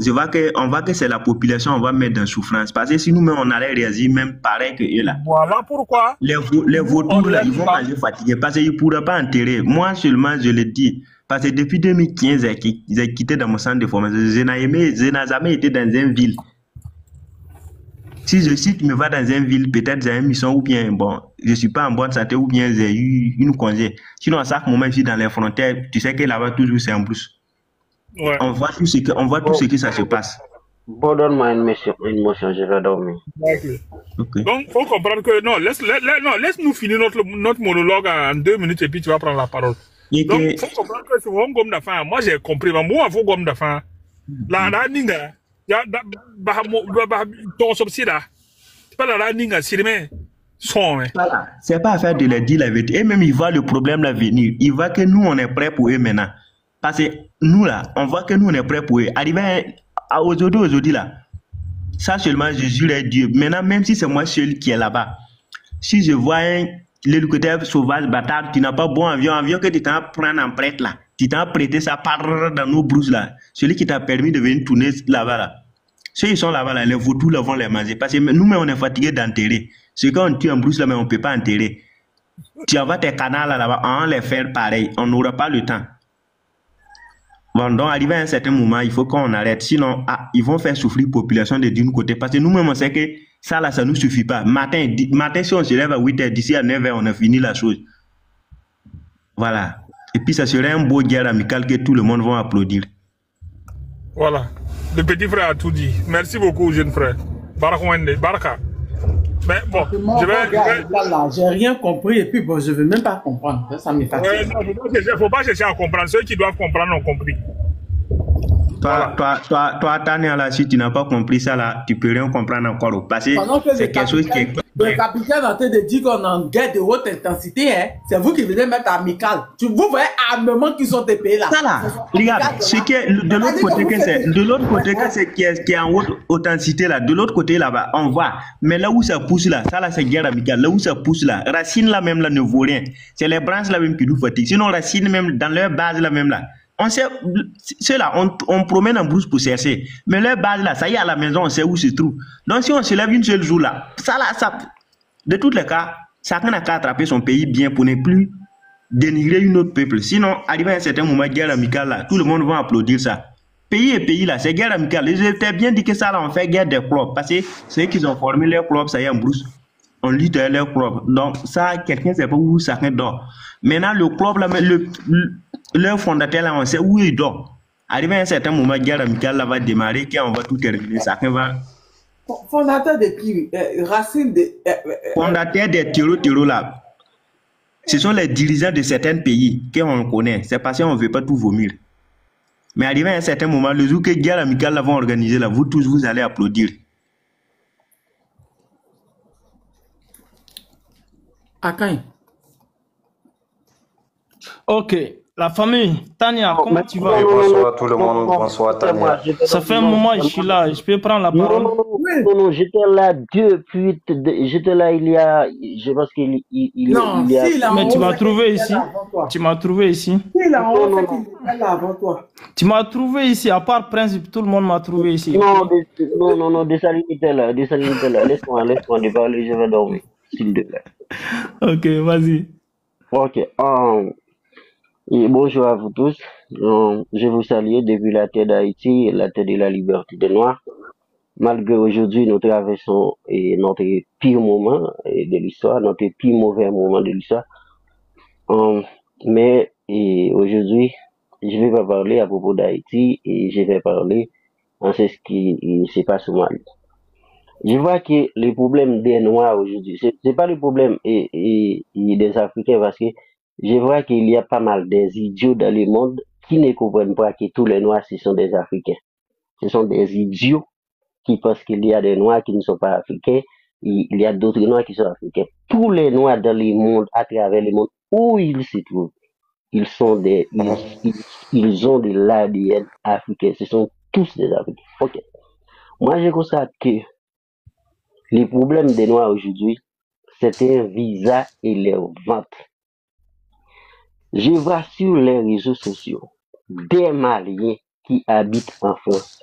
on voit que c'est la population, on va mettre dans souffrance. Parce que si nous-mêmes on allait réagir même pareil que eux là. Voilà pourquoi. Les vautours là, ils vont manger fatigués parce qu'ils ne pourraient pas enterrer. Moi seulement, je le dis. Parce que depuis 2015, j'ai quitté dans mon centre de formation. Je n'ai jamais été dans une ville. Si tu me vas dans une ville, peut-être j'ai une mission ou bien, bon, je ne suis pas en bonne santé ou bien j'ai eu une congé. Sinon, à chaque moment, je suis dans les frontières, tu sais que là-bas, toujours, c'est en plus. Ouais. On voit tout ce que ça se passe. Bon, donne-moi une motion, je vais dormir. Okay. Donc, il faut comprendre que, laisse-nous finir notre monologue en 2 minutes et puis tu vas prendre la parole. Donc, il faut comprendre que c'est un gomme d'affaires. Moi, j'ai compris. Mais moi, il faut gomme d'affaires. La ninga, c'est pas affaire de leur dire la vérité. Et même, ils voient le problème là venir. Ils voient que nous, on est prêts pour eux maintenant. Parce que nous, là, on voit que nous, on est prêts pour eux. Arrivé à aujourd'hui, là, ça seulement, je jure Dieu. Maintenant, même si c'est moi seul qui est là-bas, si je vois l'éducateur sauvage, bâtard, tu n'as pas bon avion que tu t'en prends en prête là. Tu t'en prêté ça par dans nos brousses là. Celui qui t'a permis de venir tourner là-bas là. Ceux qui sont là-bas là, les vautours là vont les manger. Parce que nous-mêmes on est fatigués d'enterrer. Ceux qui ont tué en brousse là, mais on ne peut pas enterrer. Tu envoies tes canals là-bas, on va les faire pareil. On n'aura pas le temps. Bon, donc arrivé à un certain moment, il faut qu'on arrête. Sinon, ils vont faire souffrir la population d'un côté. Parce que nous-mêmes on sait que ça là, ça ne nous suffit pas. Matin, si on se lève à 8h, d'ici à 9h, on a fini la chose. Voilà. Et puis, ça serait un beau guerre amical que tout le monde va applaudir. Voilà. Le petit frère a tout dit. Merci beaucoup, jeune frère. Baraka. Mais bon, j'ai rien compris et puis bon, je ne veux même pas comprendre. Ça me fatigue. Il ne faut pas chercher à comprendre. Ceux qui doivent comprendre ont compris. Toi, Tania, là, si tu n'as pas compris ça, là, tu ne peux rien comprendre encore. Parce que c'est quelque chose qui est... Le capitaine est en train de dire qu'on est en guerre de haute intensité, hein. C'est vous qui venez mettre amical. Vous voyez armement qui sont des pays là. Ça là, regarde, ce qui est de l'autre côté que c'est qui est en haute intensité là, de l'autre côté là-bas, on voit. Mais là où ça pousse là, ça là c'est guerre amicale. Là où ça pousse là, racine là même là ne vaut rien. C'est les branches là même qui nous fatiguent. Sinon racine même dans leur base là même là. On sait, ceux-là, on promène en brousse pour chercher. Mais leur base là, ça y est à la maison, on sait où se trouve. Donc si on se lève une seule jour là, ça là, de tous les cas, chacun n'a qu'à attraper son pays bien pour ne plus dénigrer une autre peuple. Sinon, arrivé à un certain moment, guerre amicale là, tout le monde va applaudir ça. pays et pays là, c'est guerre amicale. Ils étaient bien dit que ça là, on fait guerre des clubs. Parce que ceux qui ont formé leurs clubs, ça y est en brousse. On lutte à leur club. Donc ça, quelqu'un sait pas où ça dort. Maintenant, le club là, leur fondateur là, on sait où il dort. Arrivé à un certain moment, guerre amicale là va démarrer, quand on va tout terminer, ça va. Fondateur de qui? Racine de. Fondateur des terreaux là. Ce sont les dirigeants de certains pays qu'on connaît. C'est parce qu'on ne veut pas tout vomir. Mais arrivé à un certain moment, le jour que guerre amicale là vont organiser là, vous tous, vous allez applaudir. Akain. Ok, la famille. Tania, comment tu vas? Bonsoir tout le monde, bonsoir Tania. Ça fait un moment que je suis là, je peux prendre la parole? Non, j'étais là depuis, j'étais là il y a, je pense qu'il y a... Mais tu m'as trouvé ici. Tu m'as trouvé ici. Tu m'as trouvé ici, à part Principe, tout le monde m'a trouvé ici. Non, Dessalines là. Laisse-moi de parler, je vais dormir, s'il te plaît. Ok, vas-y. Ok, et bonjour à vous tous. Je vous salue depuis la terre d'Haïti, la terre de la liberté des Noirs. Malgré aujourd'hui, nous traversons notre pire moment de l'histoire, notre pire mauvais moment de l'histoire. Mais aujourd'hui, je vais pas parler à propos d'Haïti et je vais parler en ce qui se passe au Mali. Je vois que le problème des Noirs aujourd'hui, c'est pas le problème des Africains parce que je vois qu'il y a pas mal des idiots dans le monde qui ne comprennent pas que tous les Noirs, ce sont des Africains. Ce sont des idiots qui pensent qu'il y a des Noirs qui ne sont pas Africains, il y a d'autres Noirs qui sont Africains. Tous les Noirs dans le monde, à travers le monde, où ils se trouvent, ils ont de l'ADN africain. Ce sont tous des Africains. Ok. Moi, je constate que le problème des Noirs aujourd'hui, c'est un visa et leur vente. Je vois sur les réseaux sociaux des Maliens qui habitent en France,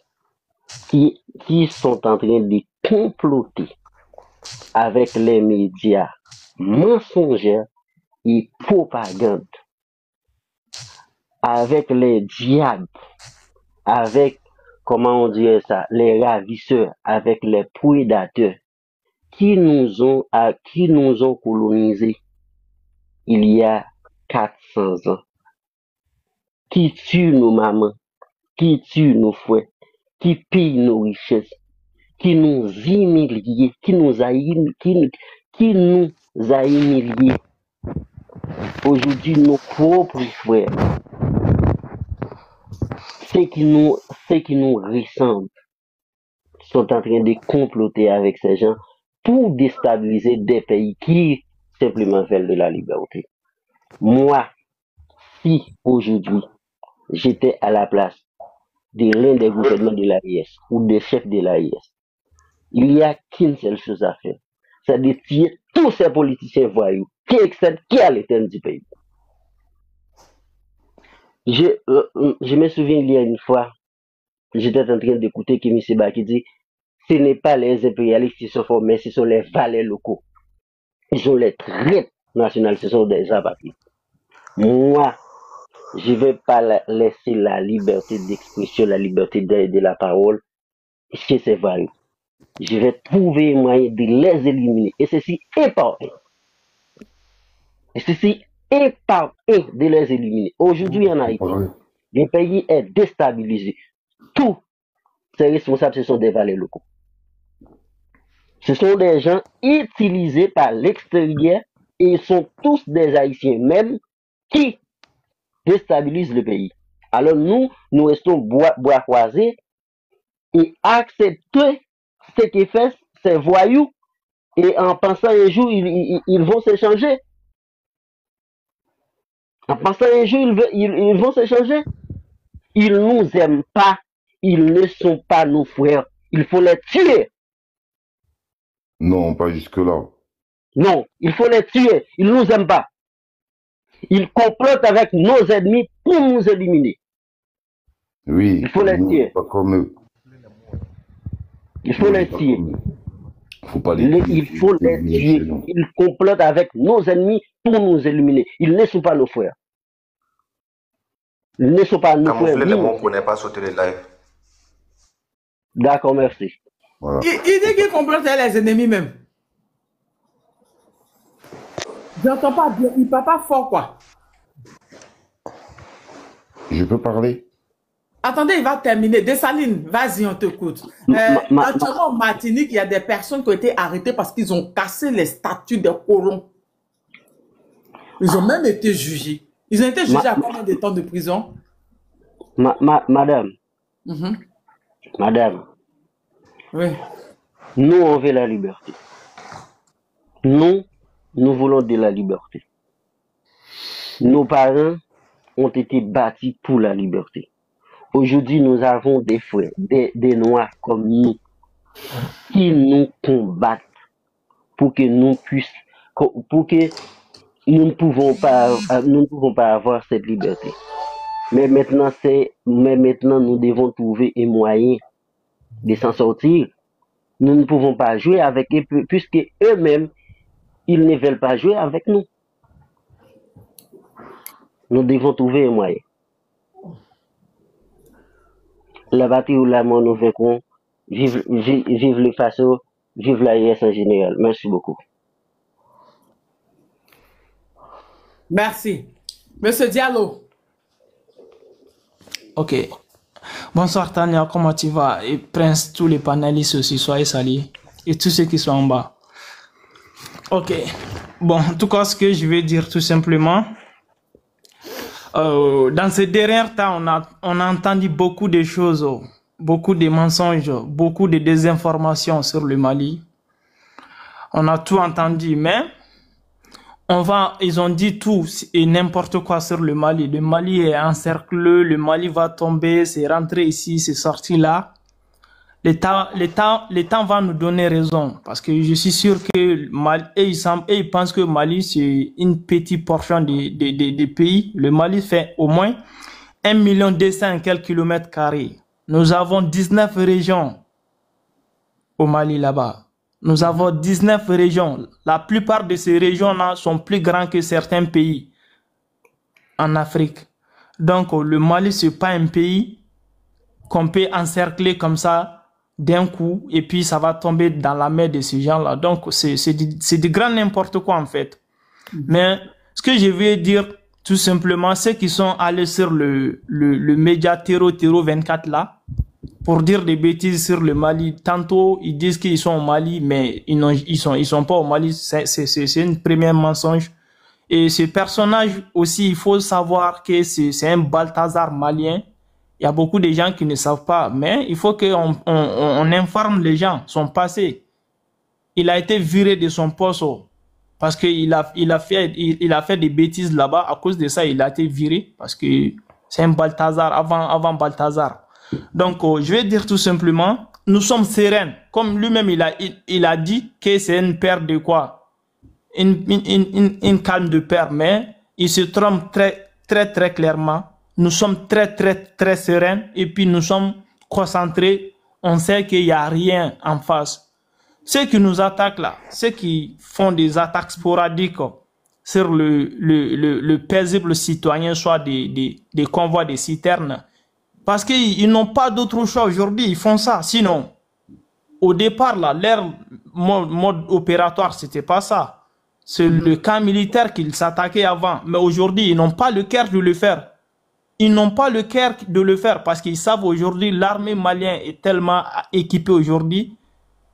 qui sont en train de comploter avec les médias mensongers et propagande, avec les diables, avec, comment on dirait ça, les ravisseurs, avec les prédateurs qui nous ont colonisés il y a 400 ans, qui tuent nos mamans, qui tuent nos frères, qui pillent nos richesses, qui nous humilient, qui nous a humiliés. Aujourd'hui, nos propres frères, ceux qui nous ressemblent, sont en train de comploter avec ces gens pour déstabiliser des pays qui simplement veulent de la liberté. Moi, si aujourd'hui j'étais à la place de l'un des gouvernements de l'AIS ou des chefs de l'AIS, il n'y a qu'une seule chose à faire, c'est de tuer tous ces politiciens voyous qui à l'éternel du pays. Je me souviens, il y a une fois, j'étais en train d'écouter Kémy Séba qui dit ce n'est pas les impérialistes qui sont formés, ce sont les valets locaux. Ils sont les traites nationales, ce sont des apatrides. Moi, je ne vais pas laisser la liberté d'expression, la liberté de la parole chez ces valeurs. Je vais trouver un moyen de les éliminer. Et ceci est par un. De les éliminer. Aujourd'hui en Haïti, le pays est déstabilisé. Tous ces responsables, ce sont des valets locaux. Ce sont des gens utilisés par l'extérieur et ils sont tous des Haïtiens même qui déstabilisent le pays. Alors nous restons bois croisés et accepter ce qui fait ces voyous et en pensant un jour ils vont s'échanger. En pensant un jour ils vont s'échanger. Ils nous aiment pas, ils ne sont pas nos frères. Il faut les tuer. Non, pas jusque-là. Non, il faut les tuer. Ils ne nous aiment pas. Ils complotent avec nos ennemis pour nous éliminer. Oui. Il faut les tuer. Pas comme eux. Il faut les tuer. Faut pas les tuer. Il faut les tuer. Ils complotent avec nos ennemis pour nous éliminer. Ils ne sont pas nos frères. Ils ne sont pas nos frères. Les mots pour ne pas sauter les lives. D'accord, merci. Voilà. Il dit qu'il comprend les ennemis même. J'entends pas bien, il parle pas fort quoi. Je peux parler? Attendez, il va terminer. Dessalines, vas-y, on t'écoute. Actuellement, en Martinique, il y a des personnes qui ont été arrêtées parce qu'ils ont cassé les statues des colons. Ils ont même été jugés. Ils ont été jugés à combien de temps de prison? Madame. Madame. Oui. Nous, on veut la liberté. Nous voulons de la liberté. Nos parents ont été bâtis pour la liberté. Aujourd'hui, nous avons des frères, des noirs comme nous, qui nous combattent pour que nous puissions, pour que nous ne pouvons pas avoir cette liberté. Mais maintenant, nous devons trouver un moyen de s'en sortir. Nous ne pouvons pas jouer avec eux, puisque eux-mêmes, ils ne veulent pas jouer avec nous. Nous devons trouver un moyen. La bataille ou la mort, nous vaincrons. Vive le FASO, vive l'AIS en général. Merci beaucoup. Merci. Monsieur Diallo. Ok. Bonsoir Tania, comment tu vas? Et Prince, tous les panélistes aussi, soyez salués. Et tous ceux qui sont en bas. Ok. Bon, en tout cas, ce que je vais dire tout simplement, dans ces derniers temps, on a entendu beaucoup de choses, beaucoup de mensonges, beaucoup de désinformations sur le Mali. On a tout entendu, mais ils ont dit tout et n'importe quoi sur le Mali. Le Mali est encerclé, le Mali va tomber, c'est rentré ici, c'est sorti là. Le temps va nous donner raison, parce que je suis sûr que ils pensent que Mali c'est une petite portion des pays. Le Mali fait au moins 1,2 quelques kilomètres carrés. Nous avons 19 régions au Mali là-bas. Nous avons 19 régions. La plupart de ces régions-là sont plus grandes que certains pays en Afrique. Donc le Mali c'est pas un pays qu'on peut encercler comme ça d'un coup, et puis ça va tomber dans la main de ces gens-là. Donc, c'est du grand n'importe quoi, en fait. Mais, ce que je veux dire, tout simplement, ceux qui sont allés sur le média Terro 24, là, pour dire des bêtises sur le Mali. Tantôt, ils disent qu'ils sont au Mali, mais ils sont pas au Mali. C'est une première mensonge. Et ce personnage aussi, il faut savoir que c'est un Balthazar malien. Il y a beaucoup de gens qui ne savent pas, mais il faut qu'on informe les gens, son passé. Il a été viré de son poste parce qu'il a fait des bêtises là-bas. À cause de ça, il a été viré parce que c'est un Balthazar avant Balthazar. Donc, je vais dire tout simplement, nous sommes sereins. Comme lui-même, il a dit que c'est une paire de quoi? Une calme de paire, mais il se trompe très clairement. Nous sommes très sereins et puis nous sommes concentrés. On sait qu'il n'y a rien en face. Ceux qui nous attaquent là, ceux qui font des attaques sporadiques sur le paisible citoyen, soit des convois de citernes, parce qu'ils n'ont pas d'autre choix aujourd'hui, ils font ça. Sinon, au départ là, leur mode opératoire, c'était pas ça. C'est le camp militaire qu'ils s'attaquaient avant. Mais aujourd'hui, ils n'ont pas le cœur de le faire. Ils n'ont pas le cœur de le faire parce qu'ils savent aujourd'hui l'armée malienne est tellement équipée aujourd'hui,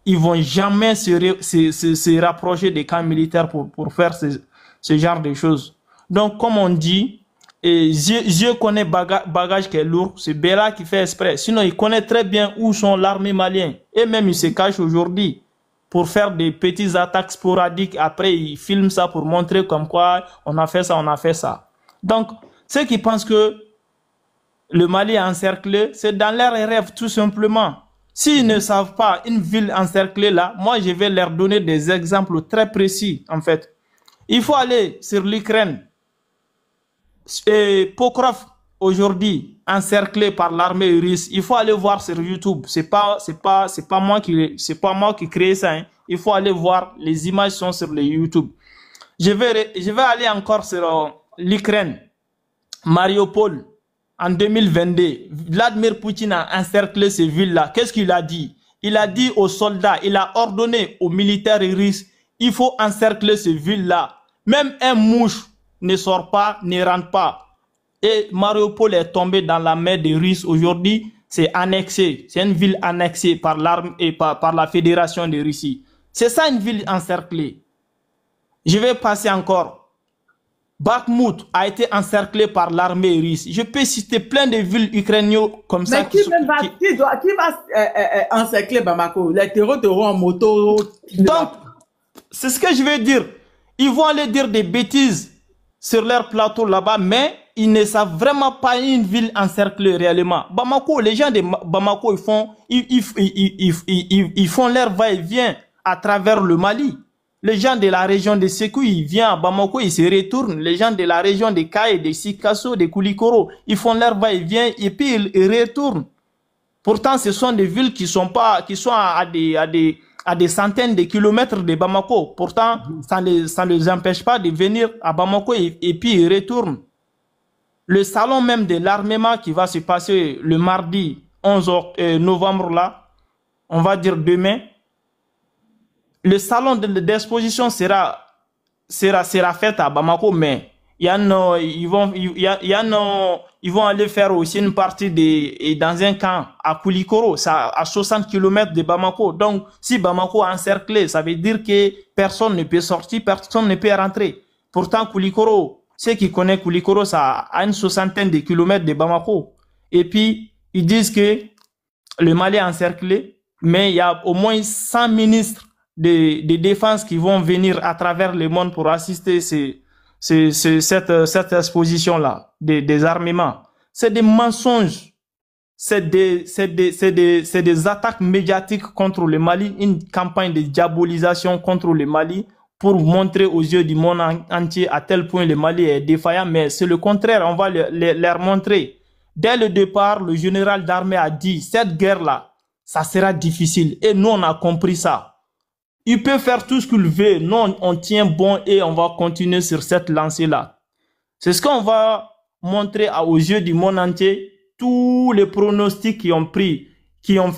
ils vont jamais se rapprocher des camps militaires pour faire ce genre de choses. Donc comme on dit, Dieu connaît bagage qui est lourd, c'est Bella qui fait exprès. Sinon il connaît très bien où sont l'armée malienne et même il se cache aujourd'hui pour faire des petites attaques sporadiques. Après il filme ça pour montrer comme quoi on a fait ça. Donc ceux qui pensent que le Mali est encerclé, c'est dans leurs rêves tout simplement. S'ils ne savent pas une ville encerclée là, moi je vais leur donner des exemples très précis en fait. Il faut aller sur l'Ukraine. Pokrov aujourd'hui encerclé par l'armée russe. Il faut aller voir sur YouTube. C'est pas moi qui crée ça. Hein. Il faut aller voir, les images sont sur le YouTube. Je vais aller encore sur l'Ukraine, Mariupol. en 2022, Vladimir Poutine a encerclé ces villes-là. Qu'est-ce qu'il a dit? Il a dit aux soldats, il a ordonné aux militaires russes, il faut encercler ces villes-là. Même un mouche ne sort pas, ne rentre pas. Et Mariupol est tombé dans la main des Russes. Aujourd'hui, c'est annexé. C'est une ville annexée par l'arme et par la Fédération de Russie. C'est ça une ville encerclée. Je vais passer encore. Bakhmut a été encerclé par l'armée russe. Je peux citer plein de villes ukrainiennes comme ça. Mais qui va encercler Bamako? Les terreaux en moto. Donc, c'est ce que je veux dire. Ils vont aller dire des bêtises sur leur plateau là-bas, mais ils ne savent vraiment pas une ville encerclée réellement. Bamako, les gens de Bamako, ils font leur va-et-vient à travers le Mali. Les gens de la région de Sékou, ils viennent à Bamako, ils se retournent. Les gens de la région de Kaye, de Sikasso, de Koulikoro, ils font leur va-et-vient et puis ils retournent. Pourtant, ce sont des villes qui sont à des centaines de kilomètres de Bamako. Pourtant, ça ne les empêche pas de venir à Bamako et puis ils retournent. Le salon même de l'armement qui va se passer le mardi 11 novembre là, on va dire demain, le salon d'exposition sera fait à Bamako, mais ils vont aller faire aussi une partie dans un camp à Koulikoro, à 60 km de Bamako. Donc, si Bamako est encerclé, ça veut dire que personne ne peut sortir, personne ne peut rentrer. Pourtant, Koulikoro, ceux qui connaissent Koulikoro, ça a une soixantaine de kilomètres de Bamako. Et puis, ils disent que le Mali est encerclé, mais il y a au moins 100 ministres de défense qui vont venir à travers le monde pour assister cette exposition-là, des armements. C'est des mensonges. C'est des attaques médiatiques contre le Mali, une campagne de diabolisation contre le Mali pour montrer aux yeux du monde entier à tel point le Mali est défaillant. Mais c'est le contraire, on va leur montrer. Dès le départ, le général d'armée a dit, cette guerre-là, ça sera difficile. Et nous, on a compris ça. Il peut faire tout ce qu'il veut. Nous, on tient bon et on va continuer sur cette lancée-là. C'est ce qu'on va montrer aux yeux du monde entier. Tous les pronostics qui ont pris, ils ont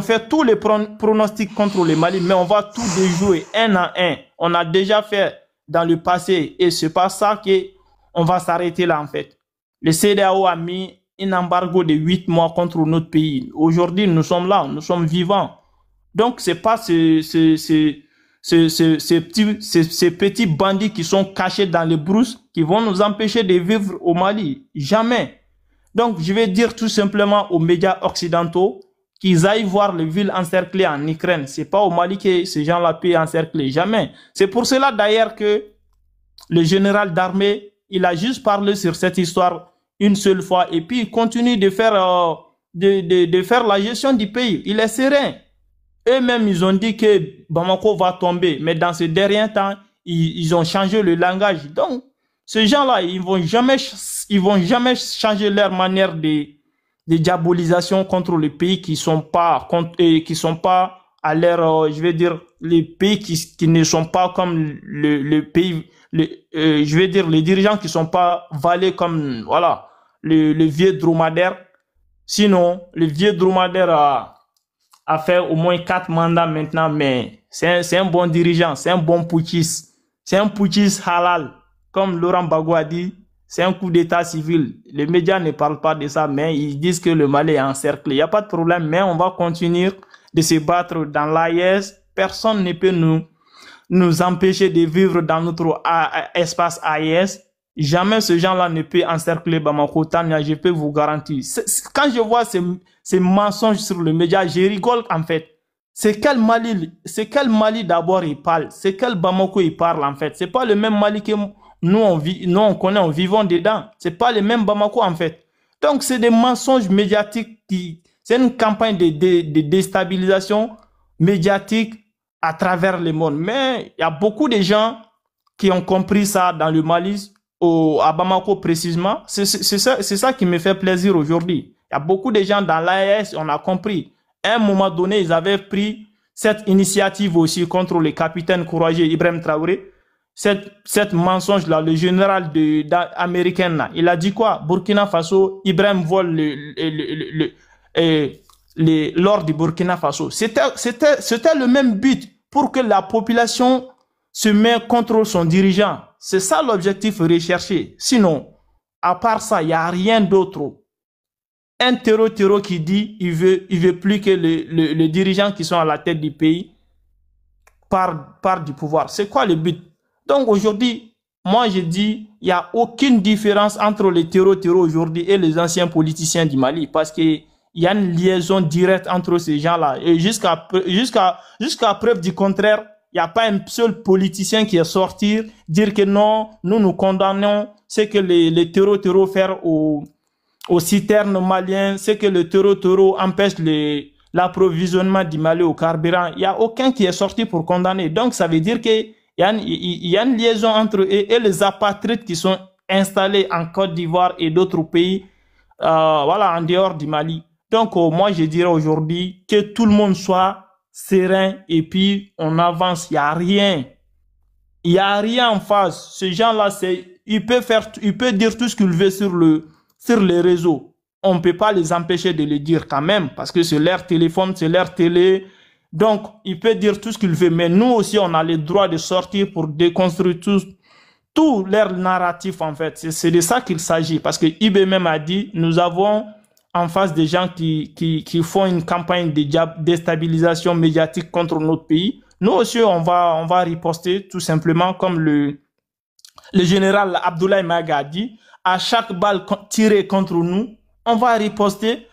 fait tous les pronostics contre le Mali, mais on va tout déjouer un à un. On a déjà fait dans le passé et c'est pas ça qu'on va s'arrêter là en fait. Le CEDEAO a mis un embargo de 8 mois contre notre pays. Aujourd'hui, nous sommes là, nous sommes vivants. Donc, c'est pas ces petits bandits qui sont cachés dans les brousses qui vont nous empêcher de vivre au Mali. Jamais. Donc, je vais dire tout simplement aux médias occidentaux qu'ils aillent voir les villes encerclées en Ukraine. C'est pas au Mali que ces gens-là peuvent encercler. Jamais. C'est pour cela d'ailleurs que le général d'armée, il a juste parlé sur cette histoire une seule fois et puis il continue de faire la gestion du pays. Il est serein. Eux-mêmes, ils ont dit que Bamako va tomber. Mais dans ce dernier temps, ils ont changé le langage. Donc, ces gens-là, ils vont jamais changer leur manière de diabolisation contre les pays qui sont pas à l'air, je vais dire, les pays qui ne sont pas comme le pays, je vais dire, les dirigeants qui sont pas valés comme, voilà, le vieux dromadaire. Sinon, le vieux dromadaire a fait au moins 4 mandats maintenant, mais c'est un bon dirigeant, c'est un bon putschiste. C'est un putschiste halal. Comme Laurent Gbagbo a dit, c'est un coup d'état civil. Les médias ne parlent pas de ça, mais ils disent que le Mali est encerclé. Il n'y a pas de problème, mais on va continuer de se battre dans l'AES. Personne ne peut nous empêcher de vivre dans notre espace AES. Jamais ce genre-là ne peut encercler Bamako, Tania, je peux vous garantir. Quand je vois ces mensonges sur le média, je rigole en fait. C'est quel Mali d'abord il parle? C'est quel Bamako il parle en fait? C'est pas le même Mali que nous on connaît, en vivant dedans. C'est pas le même Bamako en fait. Donc c'est des mensonges médiatiques c'est une campagne de déstabilisation médiatique à travers le monde. Mais il y a beaucoup de gens qui ont compris ça dans le Mali, à Bamako précisément. C'est ça qui me fait plaisir aujourd'hui. Il y a beaucoup de gens dans l'AES, on a compris. À un moment donné, ils avaient pris cette initiative aussi contre le capitaine courageux Ibrahim Traoré. cette mensonge-là, le général américain, là, il a dit quoi? Burkina Faso, Ibrahim vole l'or du Burkina Faso. C'était le même but pour que la population se mette contre son dirigeant. C'est ça l'objectif recherché. Sinon, à part ça, il n'y a rien d'autre. Un terreau qui dit il veut plus que les dirigeants qui sont à la tête du pays partent du pouvoir. C'est quoi le but? Donc aujourd'hui, moi je dis, il n'y a aucune différence entre les terreaux aujourd'hui et les anciens politiciens du Mali, parce qu'il y a une liaison directe entre ces gens-là. Et jusqu'à preuve du contraire, il n'y a pas un seul politicien qui est sorti dire que non, nous condamnons ce que les terreaux font aux citernes maliens, ce que le terreau empêche l'approvisionnement du Mali au carburant. Il n'y a aucun qui est sorti pour condamner. Donc ça veut dire qu'il y a une liaison entre eux et les apatrides qui sont installés en Côte d'Ivoire et d'autres pays, voilà, en dehors du Mali. Donc moi je dirais aujourd'hui que tout le monde soit serein et puis on avance. Il n'y a rien en face. Ces gens-là, il peut dire tout ce qu'il veut sur les réseaux. On ne peut pas les empêcher de le dire quand même, parce que c'est leur téléphone, c'est leur télé. Donc, il peut dire tout ce qu'il veut. Mais nous aussi, on a le droit de sortir pour déconstruire tout leur narratif, en fait. C'est de ça qu'il s'agit. Parce que IB même a dit, nous avons en face des gens qui font une campagne de déstabilisation médiatique contre notre pays. Nous aussi, on va riposter tout simplement comme le général Abdoulaye Maga a dit. À chaque balle tirée contre nous, on va riposter.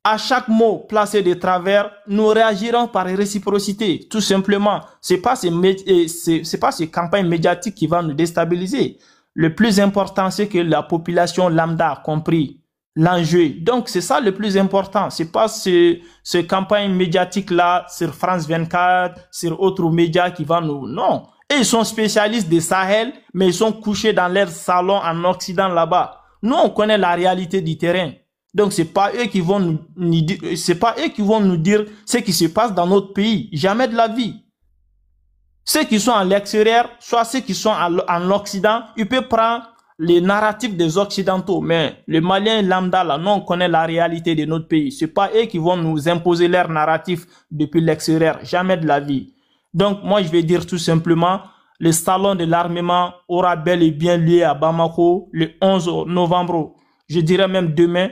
À chaque mot placé de travers, nous réagirons par réciprocité. Tout simplement, c'est pas ces campagnes médiatiques qui vont nous déstabiliser. Le plus important, c'est que la population lambda a compris l'enjeu. Donc, c'est ça le plus important. C'est pas ces campagnes médiatiques-là sur France 24, sur autres médias qui vont nous... Non. Et ils sont spécialistes des Sahel, mais ils sont couchés dans leur salon en Occident là-bas. Nous, on connaît la réalité du terrain. Donc, c'est pas eux qui vont nous dire ce qui se passe dans notre pays. Jamais de la vie. Ceux qui sont à l'extérieur, soit ceux qui sont en Occident, ils peuvent prendre les narratifs des Occidentaux. Mais les Maliens lambda, là, nous, on connaît la réalité de notre pays. C'est pas eux qui vont nous imposer leur narratif depuis l'extérieur. Jamais de la vie. Donc, moi, je vais dire tout simplement, le salon de l'armement aura bel et bien lieu à Bamako le 11 novembre. Je dirais même demain.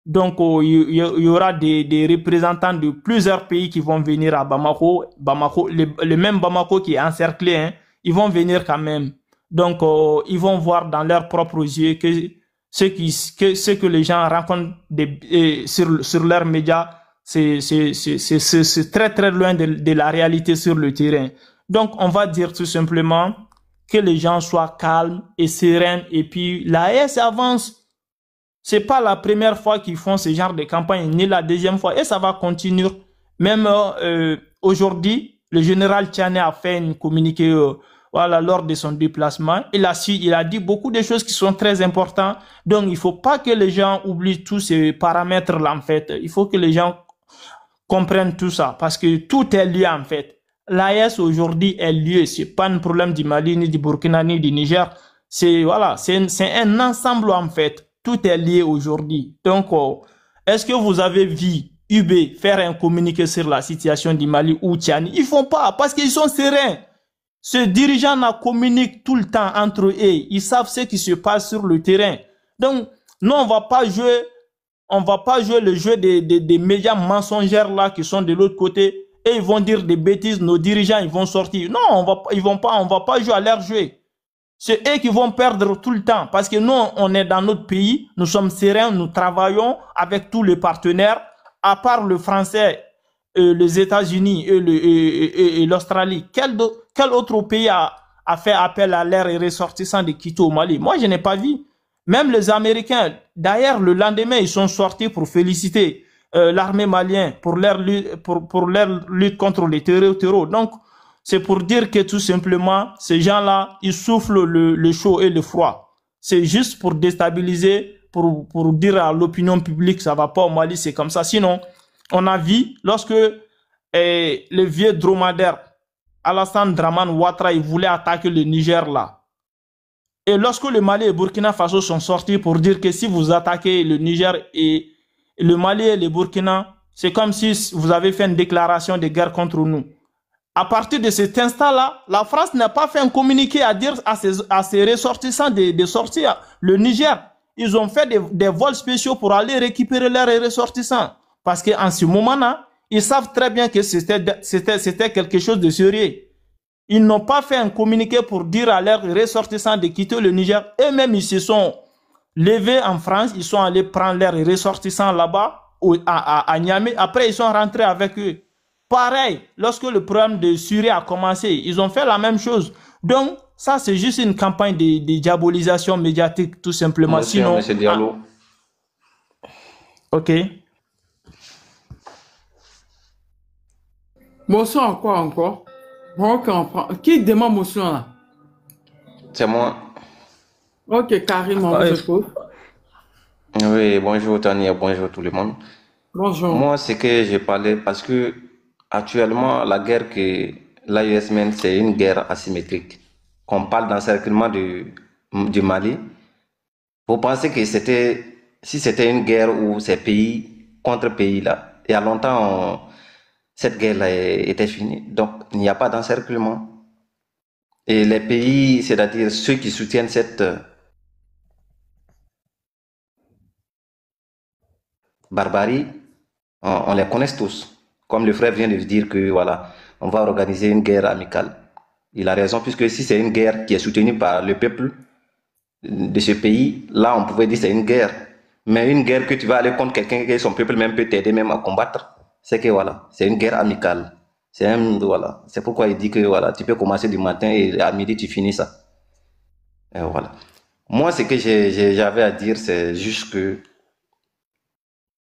Donc, il y aura des représentants de plusieurs pays qui vont venir à Bamako. Le même Bamako qui est encerclé, hein, ils vont venir quand même. Donc, ils vont voir dans leurs propres yeux que ce que les gens racontent sur leurs médias, c'est très très loin de la réalité sur le terrain. Donc, on va dire tout simplement que les gens soient calmes et sereins. Et puis, la AES avance. C'est pas la première fois qu'ils font ce genre de campagne, ni la deuxième fois. Et ça va continuer. Même aujourd'hui, le général Tchane a fait un communiqué voilà, lors de son déplacement. Il a dit beaucoup de choses qui sont très importantes. Donc, il faut pas que les gens oublient tous ces paramètres-là, en fait. Il faut que les gens comprennent tout ça. Parce que tout est lié, en fait. L'AES aujourd'hui est lié. C'est pas un problème du Mali, ni du Burkina, ni du Niger. C'est, voilà, c'est un ensemble, en fait. Tout est lié aujourd'hui. Donc, est-ce que vous avez vu UB faire un communiqué sur la situation du Mali ou Tchani? Ils font pas parce qu'ils sont sereins. Ces dirigeants communiquent tout le temps entre eux. Ils savent ce qui se passe sur le terrain. Donc, nous, on va pas jouer le jeu des médias mensongères là qui sont de l'autre côté et ils vont dire des bêtises. Nos dirigeants, ils vont sortir. Non, on va pas jouer à leur jeu. C'est eux qui vont perdre tout le temps parce que nous, on est dans notre pays, nous sommes sereins, nous travaillons avec tous les partenaires, à part le français, les États-Unis et l'Australie. Quel autre pays a fait appel à l'air et ressortissant de quitter au Mali? Moi, je n'ai pas vu. Même les Américains, d'ailleurs, le lendemain, ils sont sortis pour féliciter l'armée malienne pour leur lutte contre les terreaux. Donc, c'est pour dire que tout simplement, ces gens-là, ils soufflent le chaud et le froid. C'est juste pour déstabiliser, pour dire à l'opinion publique, ça va pas au Mali, c'est comme ça. Sinon, on a vu, lorsque les vieux dromadaires Alassane Draman Ouattara, il voulait attaquer le Niger là. Et lorsque le Mali et le Burkina Faso sont sortis pour dire que si vous attaquez le Niger et le Mali et le Burkina, c'est comme si vous avez fait une déclaration de guerre contre nous. À partir de cet instant-là, la France n'a pas fait un communiqué à dire à ses ressortissants de sortir le Niger. Ils ont fait des vols spéciaux pour aller récupérer leurs ressortissants. Parce qu'en ce moment-là, ils savent très bien que c'était quelque chose de sérieux. Ils n'ont pas fait un communiqué pour dire à leurs ressortissants de quitter le Niger. Eux-mêmes, ils se sont levés en France. Ils sont allés prendre leurs ressortissants là-bas, à Niamey. Après, ils sont rentrés avec eux. Pareil, lorsque le problème de Syrie a commencé, ils ont fait la même chose. Donc, ça, c'est juste une campagne de diabolisation médiatique, tout simplement. Monsieur, Sinon, monsieur Diallo. ok. Motion encore. Ok, on prend. Qui demande motion là? C'est moi. Ok, Karim, on vous écoute. Oui, bonjour Tania, bonjour tout le monde. Bonjour. Moi, c'est que j'ai parlé parce que actuellement, la guerre que l'AES mène, c'est une guerre asymétrique. Qu'on parle d'encerclement du Mali. Vous pensez que si c'était une guerre où c'est pays contre pays là, il y a longtemps, cette guerre-là était finie. Donc, il n'y a pas d'encerclement. Et les pays, c'est-à-dire ceux qui soutiennent cette barbarie, on les connaît tous. Comme le frère vient de dire que voilà, on va organiser une guerre amicale. Il a raison, puisque si c'est une guerre qui est soutenue par le peuple de ce pays, là on pouvait dire c'est une guerre. Mais une guerre que tu vas aller contre quelqu'un et son peuple même peut t'aider même à combattre, c'est que voilà, c'est une guerre amicale. Voilà. C'est pourquoi il dit que voilà, tu peux commencer du matin et à midi tu finis ça. Et voilà. Moi, ce que j'avais à dire, c'est juste que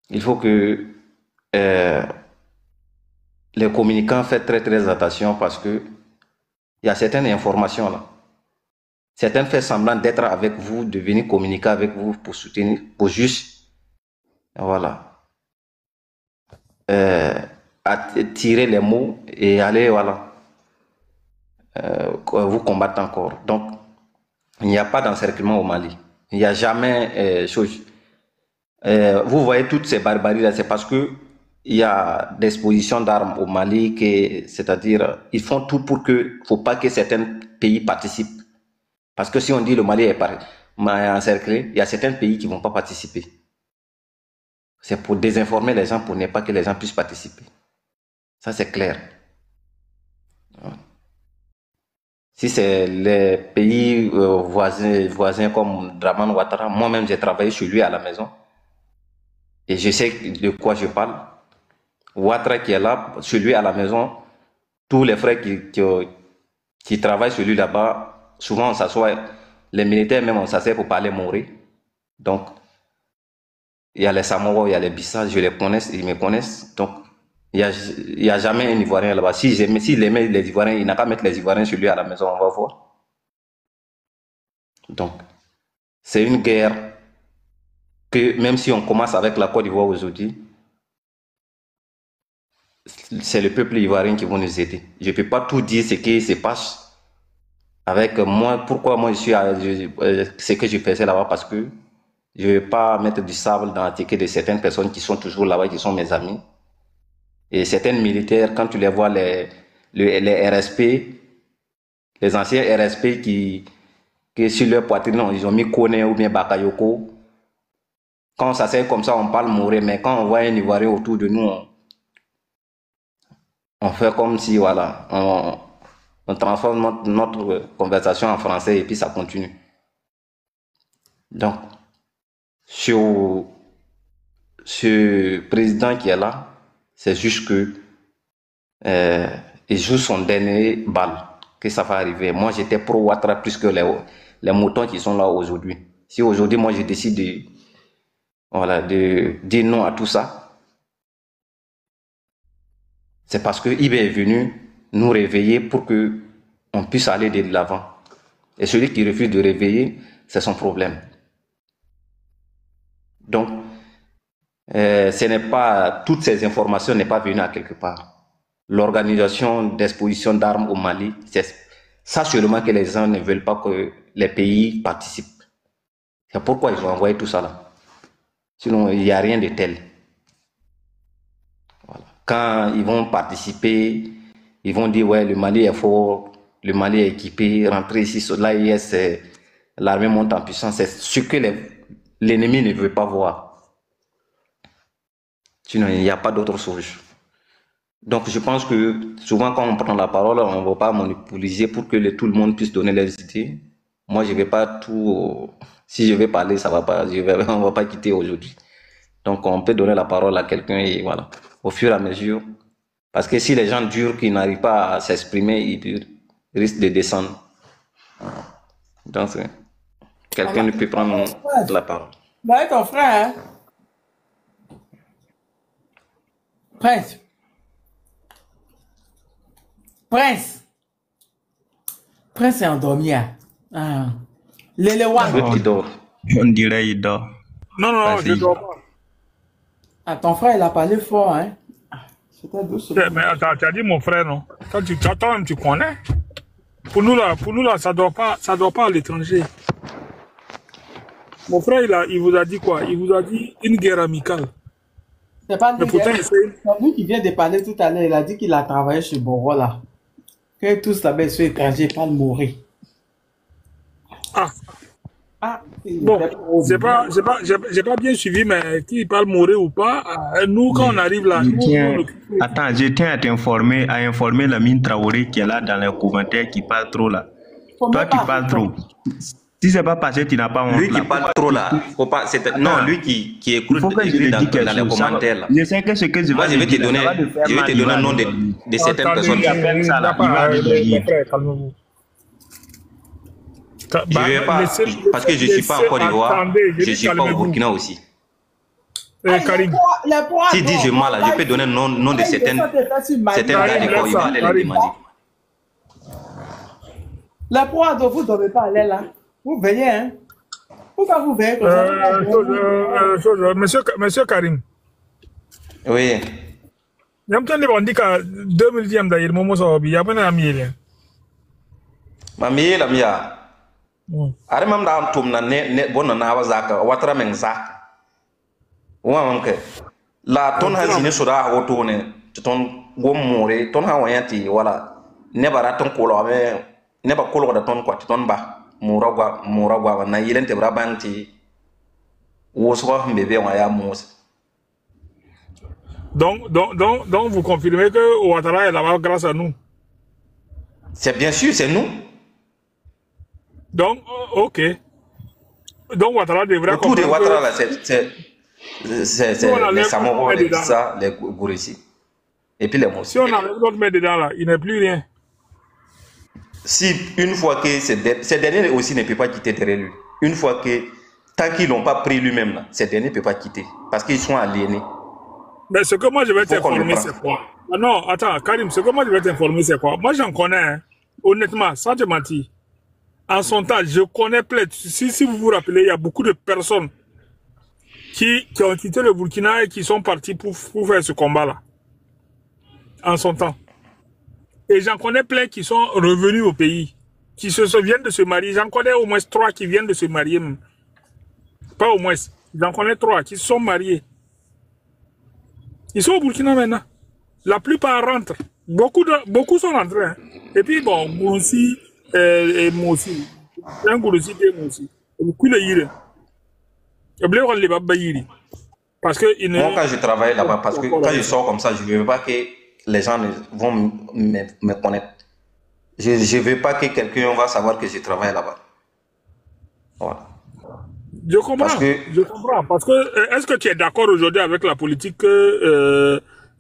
il faut que les communicants fassent très attention parce que il y a certaines informations là. Certaines font semblant d'être avec vous, de venir communiquer avec vous pour soutenir, pour juste, voilà, tirer les mots et aller, voilà, vous combattre encore. Donc, il n'y a pas d'encerclement au Mali. Il n'y a jamais chose. Vous voyez toutes ces barbaries là, c'est parce que il y a des expositions d'armes au Mali, c'est-à-dire ils font tout pour que, faut pas que certains pays participent. Parce que si on dit le Mali est encerclé, il y a certains pays qui vont pas participer. C'est pour désinformer les gens, pour ne pas que les gens puissent participer. Ça c'est clair. Si c'est les pays voisins comme Draman Ouattara, moi-même j'ai travaillé chez lui à la maison. Et je sais de quoi je parle. Ouattara qui est là, chez lui à la maison, tous les frères qui travaillent chez lui là-bas, souvent on s'assoit, les militaires même on s'assied pour parler mourir. Donc, il y a les Samoro, il y a les Bissa, je les connais, ils me connaissent. Donc, il y a jamais un Ivoirien là-bas. S'il aimait les Ivoiriens, il n'a qu'à mettre les Ivoiriens chez lui à la maison, on va voir. Donc, c'est une guerre que même si on commence avec la Côte d'Ivoire aujourd'hui, c'est le peuple ivoirien qui va nous aider. Je ne peux pas tout dire ce qui se passe avec moi. Pourquoi moi je suis ce que je faisais là-bas, parce que je ne vais pas mettre du sable dans la ticket de certaines personnes qui sont toujours là-bas, qui sont mes amis. Et certains militaires, quand tu les vois, les RSP, les anciens RSP qui sur leur poitrine, ils ont mis Kone ou bien Bakayoko. Quand ça c'est comme ça, on parle mourir, mais quand on voit un Ivoirien autour de nous, on fait comme si, voilà, on transforme notre conversation en français et puis ça continue. Donc, sur ce président qui est là, c'est juste que il joue son dernier balle, que ça va arriver. Moi, j'étais pro Ouattara plus que les moutons qui sont là aujourd'hui. Si aujourd'hui, moi, je décide de dire non à tout ça, c'est parce que IB est venu nous réveiller pour que on puisse aller de l'avant. Et celui qui refuse de réveiller, c'est son problème. Donc, ce n'est pas, toutes ces informations n'est pas venues à quelque part. l'organisation d'exposition d'armes au Mali. C'est ça seulement que les gens ne veulent pas que les pays participent. C'est pourquoi ils ont envoyé tout ça là. Sinon, il n'y a rien de tel. Voilà. Quand ils vont participer, ils vont dire ouais, le Mali est fort, le Mali est équipé, rentrer ici sur l'AIS, l'armée monte en puissance. C'est ce que l'ennemi ne veut pas voir. Sinon, il n'y a pas d'autre solution. Donc, je pense que souvent, quand on prend la parole, on ne va pas monopoliser pour que tout le monde puisse donner les idées. Moi, je ne vais pas tout... Si je vais parler, ça va pas, on ne va pas quitter aujourd'hui. Donc, on peut donner la parole à quelqu'un et voilà, au fur et à mesure. Parce que si les gens durent, qui n'arrivent pas à s'exprimer, ils risquent de descendre. Donc, quelqu'un peut prendre la parole. Bah, ton frère, hein? Prince. Prince est endormi. Hein? Ah. Il dort. On dirait il dort. Non, je dors pas. Ah, ton frère, il a parlé fort, hein? C'était douce. Mais attends, tu as dit mon frère, non? Toi-même, tu connais. Pour nous là, ça doit pas à l'étranger. Mon frère, il vous a dit quoi? Il vous a dit une guerre amicale. C'est pas une guerre. C'est lui qui vient de parler tout à l'heure. Il a dit qu'il a travaillé chez Boro, là. Que tous là-bas sont étrangers, pas de mourir. Bon, j'ai pas bien suivi, mais qui parle mourir ou pas, nous, quand on arrive là, Attends, je tiens à informer la mine Traoré qui est là dans les commentaires qui parle trop là. Toi qui parles trop. Si c'est pas parce que tu n'as pas honte. Lui qui parle trop là, faut pas, non, lui qui écoute dans les commentaires là. Je sais que ce que je vais te donner, le nom de certaines personnes qui appellent ça là. Je ne vais pas, parce que je ne suis pas en Côte d'Ivoire, je ne suis pas au Burkina aussi. Karim. Si dit je mal, je peux donner le nom de certaines gars de Côte d'Ivoire, les demander. La proie dont vous ne devez pas aller là. Vous veillez, hein? Pourquoi vous veillez comme ça? Monsieur Karim. Oui. Je me dis que 2010, d'ailleurs, il y a pas d'ami. Mamie, la mia. Are mam da tum na ne bona na wazaka watra men zaka. Wa mamke. La ton ha zine soda woto ne ton gom more ton ha wayati wala ne bara ton kolo ame ne ba kolo da ton kwa ton ba muragwa na yilente brabanti wo so mbebe wa ya mos. Donc vous confirmez que Ouattara est là-bas grâce à nous. C'est bien sûr, c'est nous. Donc, ok. Donc, Ouattara devrait... Le coup de Ouattara, là, c'est les Samoro, les Kissa, les Gourissi. Et puis les Mossi. Si on enlève notre main dedans, là, il n'y a plus rien. Si, une fois que ces derniers aussi ne peuvent pas quitter derrière lui. Une fois que, tant qu'ils n'ont pas pris lui-même, là, ces derniers ne peuvent pas quitter. Parce qu'ils sont aliénés. Mais ce que moi, je vais t'informer, c'est quoi? Ah non, attends, Karim, ce que moi, je vais t'informer, c'est quoi? Moi, j'en connais, hein. Honnêtement, sans te mentir. En son temps, je connais plein. Si vous vous rappelez, il y a beaucoup de personnes qui ont quitté le Burkina et qui sont partis pour faire ce combat-là. En son temps. Et j'en connais plein qui sont revenus au pays, qui viennent de se marier. J'en connais au moins 3 qui viennent de se marier. Pas au moins. J'en connais 3 qui se sont mariés. Ils sont au Burkina maintenant. La plupart rentrent. Beaucoup sont rentrés. Hein. Et puis bon, moi aussi... et moi aussi. Un gros aussi, moi aussi. Parce que moi, quand je travaille là-bas, parce que quand je sors comme ça, je ne veux pas que les gens vont me connaître. Je ne veux pas que quelqu'un va savoir que je travaille là-bas. Voilà. Je comprends. Je comprends. Parce que, est-ce que tu es d'accord aujourd'hui avec la politique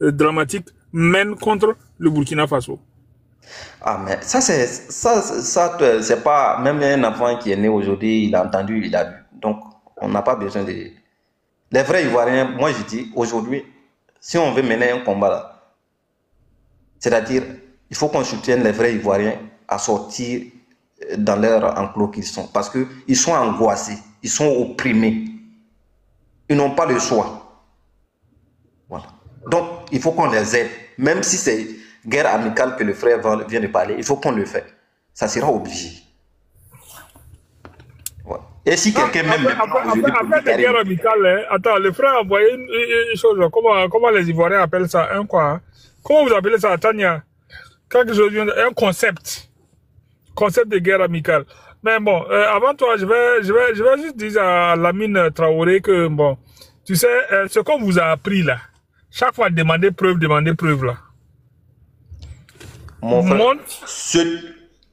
dramatique mène contre le Burkina Faso? Ah, mais ça, c'est pas... Même un enfant qui est né aujourd'hui, il a entendu, il a vu. Donc, on n'a pas besoin de... Les vrais Ivoiriens, moi je dis, aujourd'hui, si on veut mener un combat là, c'est-à-dire, il faut qu'on soutienne les vrais Ivoiriens à sortir dans leur enclos qu'ils sont. Parce qu'ils sont angoissés, ils sont opprimés. Ils n'ont pas le choix. Voilà. Donc, il faut qu'on les aide. Même si c'est guerre amicale que le frère vient de parler, il faut qu'on le fasse. Ça sera obligé. Ouais. Et si quelqu'un même... Après la guerre amicale, hein, attends, le frère a envoyé une chose, comment les Ivoiriens appellent ça, un quoi hein? Comment vous appelez ça, Tania? Quelque chose, un concept de guerre amicale. Mais bon, avant toi, je vais juste dire à Lamine Traoré que, bon, tu sais, ce qu'on vous a appris là, chaque fois demandez preuve là. Mon frère,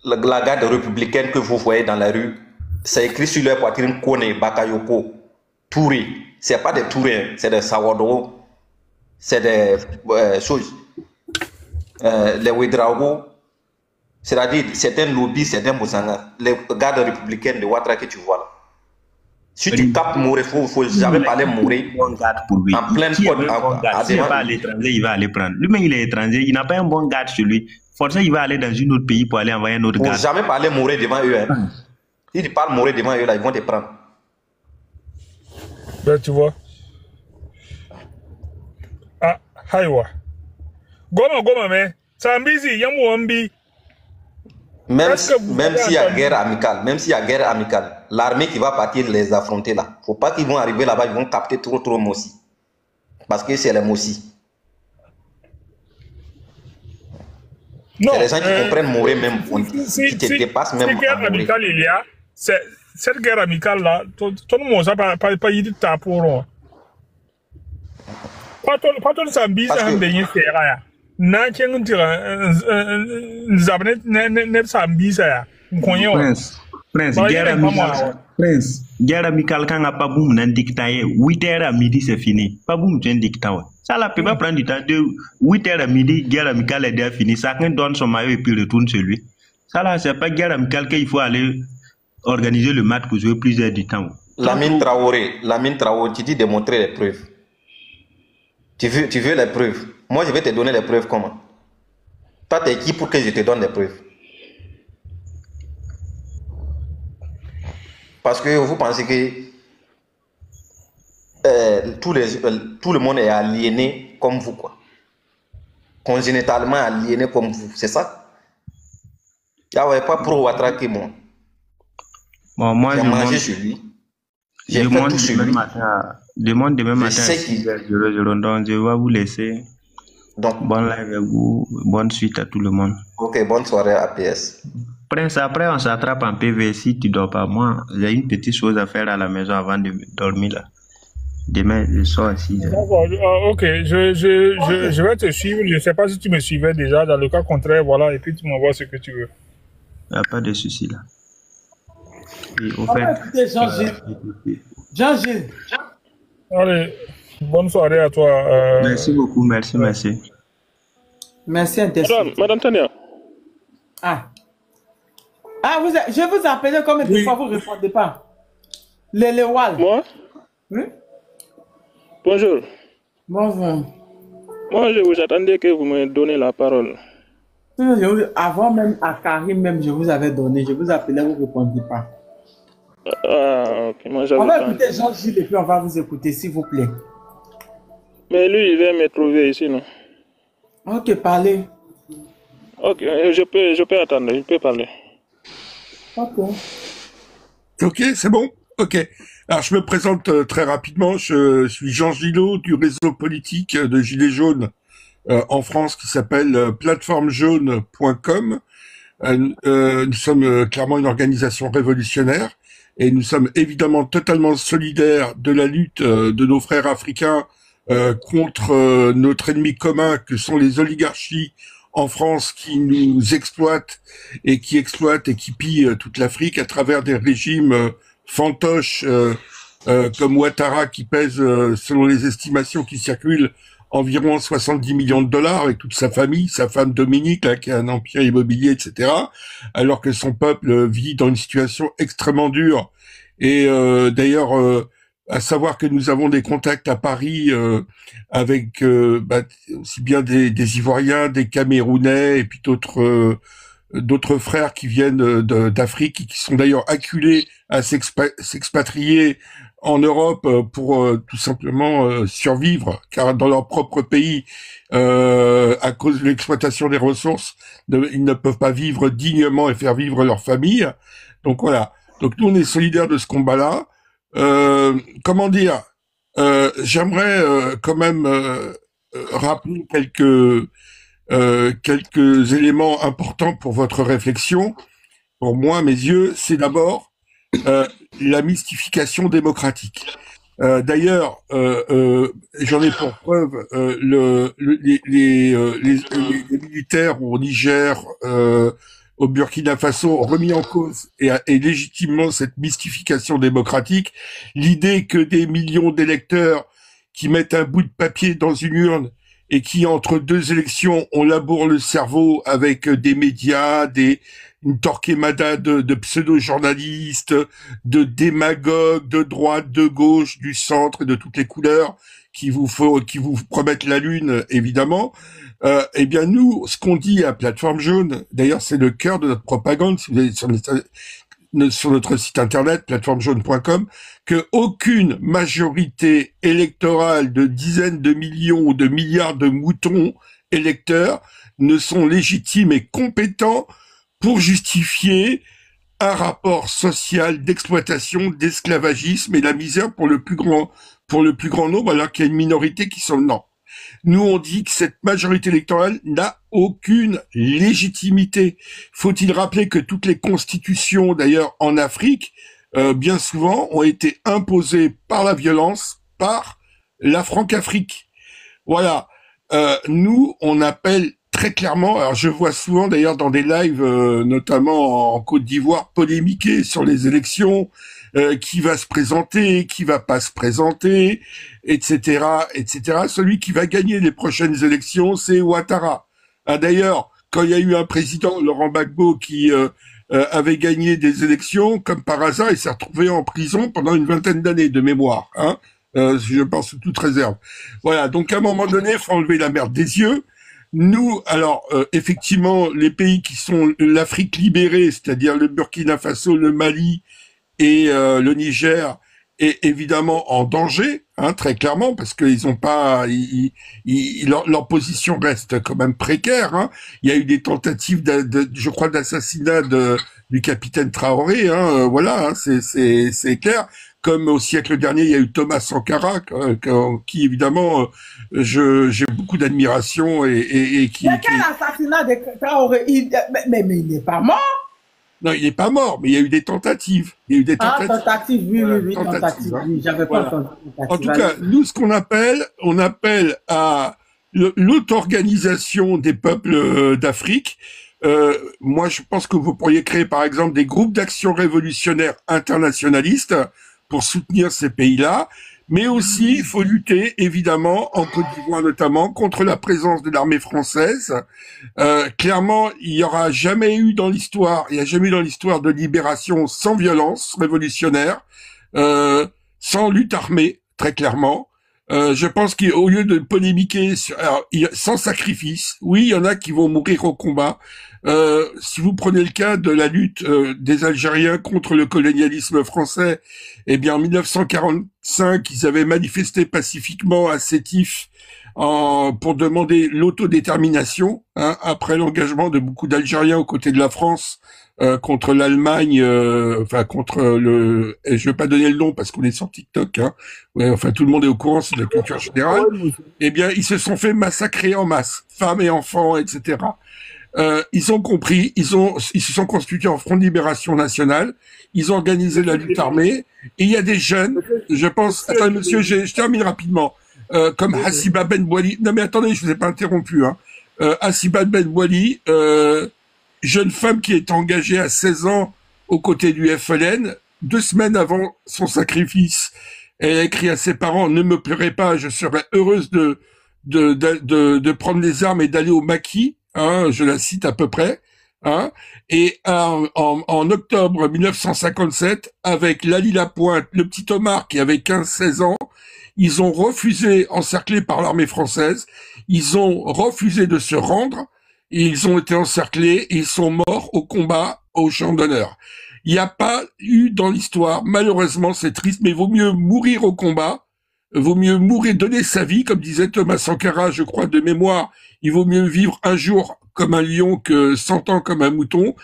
la garde républicaine que vous voyez dans la rue, c'est écrit sur leur poitrine Kone, Bakayoko, Touré. C'est pas des Touré, c'est des Sawadoro, c'est des choses. Les Ouedraogo, c'est-à-dire certains lobbies, certains Moussanga, les gardes républicaines de Ouattara que tu vois là. Si tu tapes Mouré, il faut jamais parler Mouré bon garde pour lui. En pleine S'il n'y a pas un bon garde, s'il n'est pas à l'étranger, il va aller prendre. Lui-même, il est étranger, il n'a pas un bon garde sur lui. Forcément, il va aller dans un autre pays pour aller envoyer un autre garde. Il ne faut jamais parler Mouré devant eux. Hein. Si tu parles Mouré devant eux, là, ils vont te prendre. Ben, tu vois. Ah, haïwa. Goma, mais. Sambizi, Yamouambi. Même s'il y a guerre amicale, l'armée qui va partir les affronter là, faut pas qu'ils vont arriver là-bas, ils vont capter trop Mossi. Parce que c'est les Mossi. C'est les gens qui comprennent mourir même, qui te dépassent même. Cette guerre amicale, il y a, cette guerre amicale là, tout le monde n'a pas eu de temps pour. Pas tout le Sambi, c'est un dernier serra. Prince, guerre amicale quand a pas boum nan dictaé 8h à midi c'est fini. Pas boum tu un dictat. Ça là peut pas prendre du temps de 8h à midi guerre amicale est déjà finie. Chacun donne son maillot et puis retourne chez lui. Ça là c'est pas guerre amicale qu'il faut aller organiser le match pour jouer plusieurs du temps. Lamine Traoré, tu dis démontrer les preuves. Tu veux les preuves. Moi, je vais te donner les preuves comment? Toi, t'es qui pour que je te donne les preuves? Parce que vous pensez que tout le monde est aliéné comme vous, quoi. Congénitalement aliéné comme vous, c'est ça? Il n'y a pas pro Ouattara que moi. Bon, moi, j'ai mangé sur lui. J'ai fait tout sur lui. Demande demain matin. Je vais vous laisser. Donc, bonne live à vous, bonne suite à tout le monde. Ok, bonne soirée à PS. Prince, après on s'attrape en PV si tu dors pas. Moi, j'ai une petite chose à faire à la maison avant de dormir là. Demain, je sors ici. Ok, je vais te suivre. Je ne sais pas si tu me suivais déjà. Dans le cas contraire, voilà, et puis tu m'envoies ce que tu veux. Il n'y a pas de souci là. Et au fait, Jean-Gilles. Allez, bonne soirée à toi. Merci beaucoup, merci. Merci, Madame Tania. Je vous appelais comme des fois, vous ne répondez pas. Lewal. Moi? Oui? Bonjour. Bonjour. Moi, je vous attendais que vous me donniez la parole. Avant même, à Karim même, je vous avais donné. Je vous appelais, vous ne répondiez pas. Ah, ok. Moi, on va écouter Jean-Gilles et puis on va vous écouter, s'il vous plaît. Mais lui, il vient me trouver ici, non? Ok, parlez. Ok, je peux attendre, je peux parler. Ok, c'est bon? Ok. Alors, je me présente très rapidement. Je suis Jean Gillot du réseau politique de Gilets jaunes en France qui s'appelle plateformejaune.com. Nous sommes clairement une organisation révolutionnaire et nous sommes évidemment totalement solidaires de la lutte de nos frères africains contre notre ennemi commun que sont les oligarchies en France qui nous exploitent et qui pillent toute l'Afrique à travers des régimes fantoches comme Ouattara qui pèse, selon les estimations qui circulent, environ 70 millions de dollars avec toute sa famille, sa femme Dominique là, qui a un empire immobilier, etc. Alors que son peuple vit dans une situation extrêmement dure. Et d'ailleurs, à savoir que nous avons des contacts à Paris avec aussi bien des Ivoiriens, des Camerounais et puis d'autres frères qui viennent d'Afrique et qui sont d'ailleurs acculés à s'expatrier en Europe pour tout simplement survivre, car dans leur propre pays, à cause de l'exploitation des ressources, ils ne peuvent pas vivre dignement et faire vivre leur famille. Donc voilà. Donc nous, on est solidaires de ce combat-là. Comment dire, j'aimerais quand même rappeler quelques éléments importants pour votre réflexion. Pour moi, à mes yeux, c'est d'abord la mystification démocratique. D'ailleurs, j'en ai pour preuve les militaires au Niger, au Burkina Faso ont remis en cause et légitimement cette mystification démocratique, l'idée que des millions d'électeurs qui mettent un bout de papier dans une urne et qui, entre deux élections, on laboure le cerveau avec des médias, une torquemada de pseudo-journalistes, de démagogues, de droite, de gauche, du centre et de toutes les couleurs qui vous promettent la lune, évidemment. Eh bien, nous, ce qu'on dit à Plateforme Jaune, d'ailleurs, c'est le cœur de notre propagande, si vous allez sur notre site internet, plateformejaune.com, que aucune majorité électorale de dizaines de millions ou de milliards de moutons électeurs ne sont légitimes et compétents pour justifier un rapport social d'exploitation, d'esclavagisme et la misère pour le plus grand nombre, alors qu'il y a une minorité qui sont non. Nous, on dit que cette majorité électorale n'a aucune légitimité. Faut-il rappeler que toutes les constitutions, d'ailleurs en Afrique, bien souvent, ont été imposées par la violence, par la Franc-Afrique. Voilà. Nous, on appelle très clairement, alors je vois souvent d'ailleurs dans des lives, notamment en Côte d'Ivoire, polémiquer sur les élections, qui va se présenter, qui va pas se présenter, etc., etc. Celui qui va gagner les prochaines élections, c'est Ouattara. Ah, d'ailleurs, quand il y a eu un président, Laurent Gbagbo, qui avait gagné des élections, comme par hasard, il s'est retrouvé en prison pendant une vingtaine d'années de mémoire. Hein, je pense sous toute réserve. Voilà, donc à un moment donné, il faut enlever la merde des yeux. Nous, alors, effectivement, les pays qui sont l'Afrique libérée, c'est-à-dire le Burkina Faso, le Mali et le Niger, est évidemment en danger, hein, très clairement, parce qu'ils ont pas, leur position reste quand même précaire. Hein. Il y a eu des tentatives, je crois, d'assassinat du capitaine Traoré. Hein, voilà, hein, c'est clair. Comme au siècle dernier, il y a eu Thomas Sankara, qui évidemment, j'ai beaucoup d'admiration et qui. Mais quel assassinat de Traoré? Mais il n'est pas mort. Non, il n'est pas mort, mais il y a eu des tentatives. Il y a eu des tentatives. Ah, tentatives, oui, voilà, oui, tentatives, hein. oui, j'avais pas entendu. En tout cas, nous, ce qu'on appelle, on appelle à l'auto-organisation des peuples d'Afrique. Moi, je pense que vous pourriez créer, par exemple, des groupes d'action révolutionnaire internationalistes pour soutenir ces pays-là. Mais aussi, il faut lutter, évidemment, en Côte d'Ivoire notamment, contre la présence de l'armée française. Clairement, il n'y aura jamais eu dans l'histoire, de libération sans violence révolutionnaire, sans lutte armée, très clairement. Je pense qu'au lieu de polémiquer sans sacrifice, oui, il y en a qui vont mourir au combat. Si vous prenez le cas de la lutte des Algériens contre le colonialisme français, eh bien en 1945, ils avaient manifesté pacifiquement à Sétif pour demander l'autodétermination, hein, après l'engagement de beaucoup d'Algériens aux côtés de la France contre l'Allemagne, et je vais pas donner le nom parce qu'on est sur TikTok, hein. Ouais, enfin tout le monde est au courant, c'est de la culture générale. Eh bien, ils se sont fait massacrer en masse, femmes et enfants, etc. Ils ont compris, ils se sont constitués en Front de Libération Nationale, ils ont organisé la lutte armée, et il y a des jeunes, je pense, attendez monsieur, je termine rapidement, comme Hassiba Ben Bouali, non mais attendez, je vous ai pas interrompu, hein, Hassiba Ben Bouali, jeune femme qui est engagée à 16 ans aux côtés du FLN, 2 semaines avant son sacrifice, elle a écrit à ses parents, ne me pleurez pas, je serais heureuse de prendre les armes et d'aller au maquis, hein, je la cite à peu près, hein, et en octobre 1957, avec Lali Lapointe, le petit Omar qui avait 15-16 ans, ils ont refusé, encerclés par l'armée française, ils ont refusé de se rendre, et ils ont été encerclés, et ils sont morts au combat au champ d'honneur. Il n'y a pas eu dans l'histoire, malheureusement, c'est triste, mais il vaut mieux mourir au combat, vaut mieux mourir, donner sa vie, comme disait Thomas Sankara, je crois, de mémoire, il vaut mieux vivre un jour comme un lion que 100 ans comme un mouton,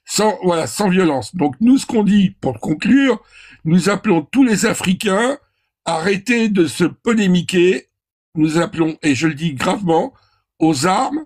sans violence. Donc nous, ce qu'on dit, pour conclure, nous appelons tous les Africains à arrêter de se polémiquer, nous appelons, et je le dis gravement, aux armes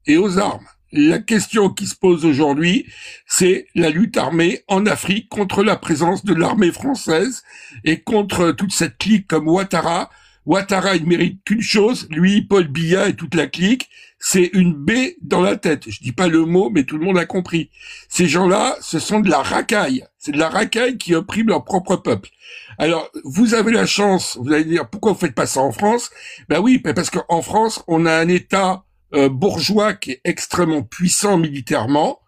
et aux armes. La question qui se pose aujourd'hui, c'est la lutte armée en Afrique contre la présence de l'armée française et contre toute cette clique comme Ouattara. Ouattara, il mérite qu'une chose, lui, Paul Biya et toute la clique, c'est une baie dans la tête. Je dis pas le mot, mais tout le monde a compris. Ces gens-là, ce sont de la racaille. C'est de la racaille qui opprime leur propre peuple. Alors, vous avez la chance, vous allez dire, pourquoi vous faites pas ça en France? Ben oui, parce qu'en France, on a un État bourgeois qui est extrêmement puissant militairement.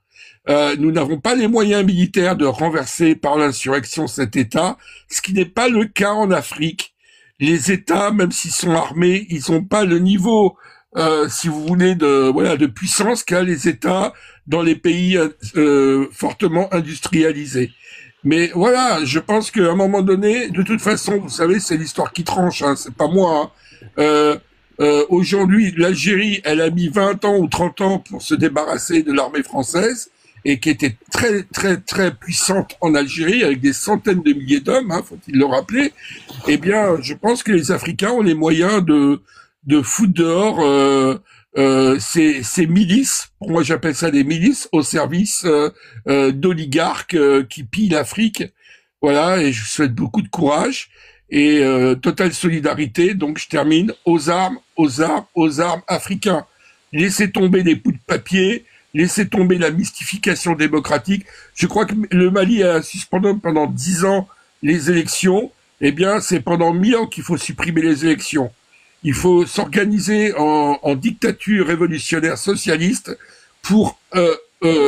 Nous n'avons pas les moyens militaires de renverser par l'insurrection cet État, ce qui n'est pas le cas en Afrique. Les États, même s'ils sont armés, ils n'ont pas le niveau, si vous voulez, de puissance qu'a les États dans les pays fortement industrialisés. Mais voilà, je pense qu'à un moment donné, de toute façon, vous savez, c'est l'histoire qui tranche, hein, c'est pas moi. Hein. Aujourd'hui, l'Algérie, elle a mis 20 ans ou 30 ans pour se débarrasser de l'armée française, et qui était très, très, très puissante en Algérie, avec des centaines de milliers d'hommes, hein, faut-il le rappeler. Eh bien, je pense que les Africains ont les moyens de foutre dehors ces milices, pour moi j'appelle ça des milices, au service d'oligarques qui pillent l'Afrique. Voilà, et je vous souhaite beaucoup de courage et totale solidarité. Donc je termine, aux armes africains. Laissez tomber les bouts de papier, laissez tomber la mystification démocratique. Je crois que le Mali a suspendu pendant 10 ans les élections. Eh bien, c'est pendant 1000 ans qu'il faut supprimer les élections. Il faut s'organiser en dictature révolutionnaire socialiste pour,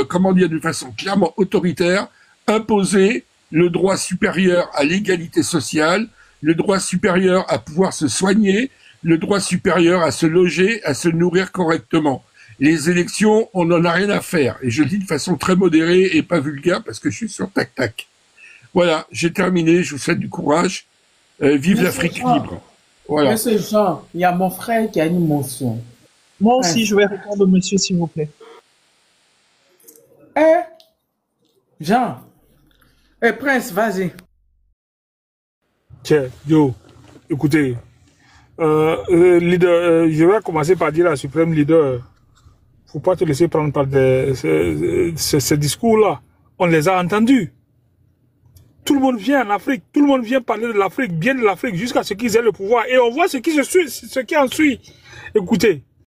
comment dire, de façon clairement autoritaire, imposer le droit supérieur à l'égalité sociale, le droit supérieur à pouvoir se soigner, le droit supérieur à se loger, à se nourrir correctement. Les élections, on n'en a rien à faire. Et je le dis de façon très modérée et pas vulgaire parce que je suis sur tac-tac. Voilà, j'ai terminé, je vous souhaite du courage. Vive l'Afrique libre. Voilà. Monsieur Jean, il y a mon frère qui a une motion. Moi aussi, je vais répondre, monsieur, s'il vous plaît. Jean. Prince, vas-y. Tiens, yo, écoutez, leader, je vais commencer par dire à Suprême Leader, faut pas te laisser prendre par ces discours-là. On les a entendus. Tout le monde vient en Afrique, tout le monde vient parler de l'Afrique, bien de l'Afrique, jusqu'à ce qu'ils aient le pouvoir. Et on voit ce qui en suit. Écoutez,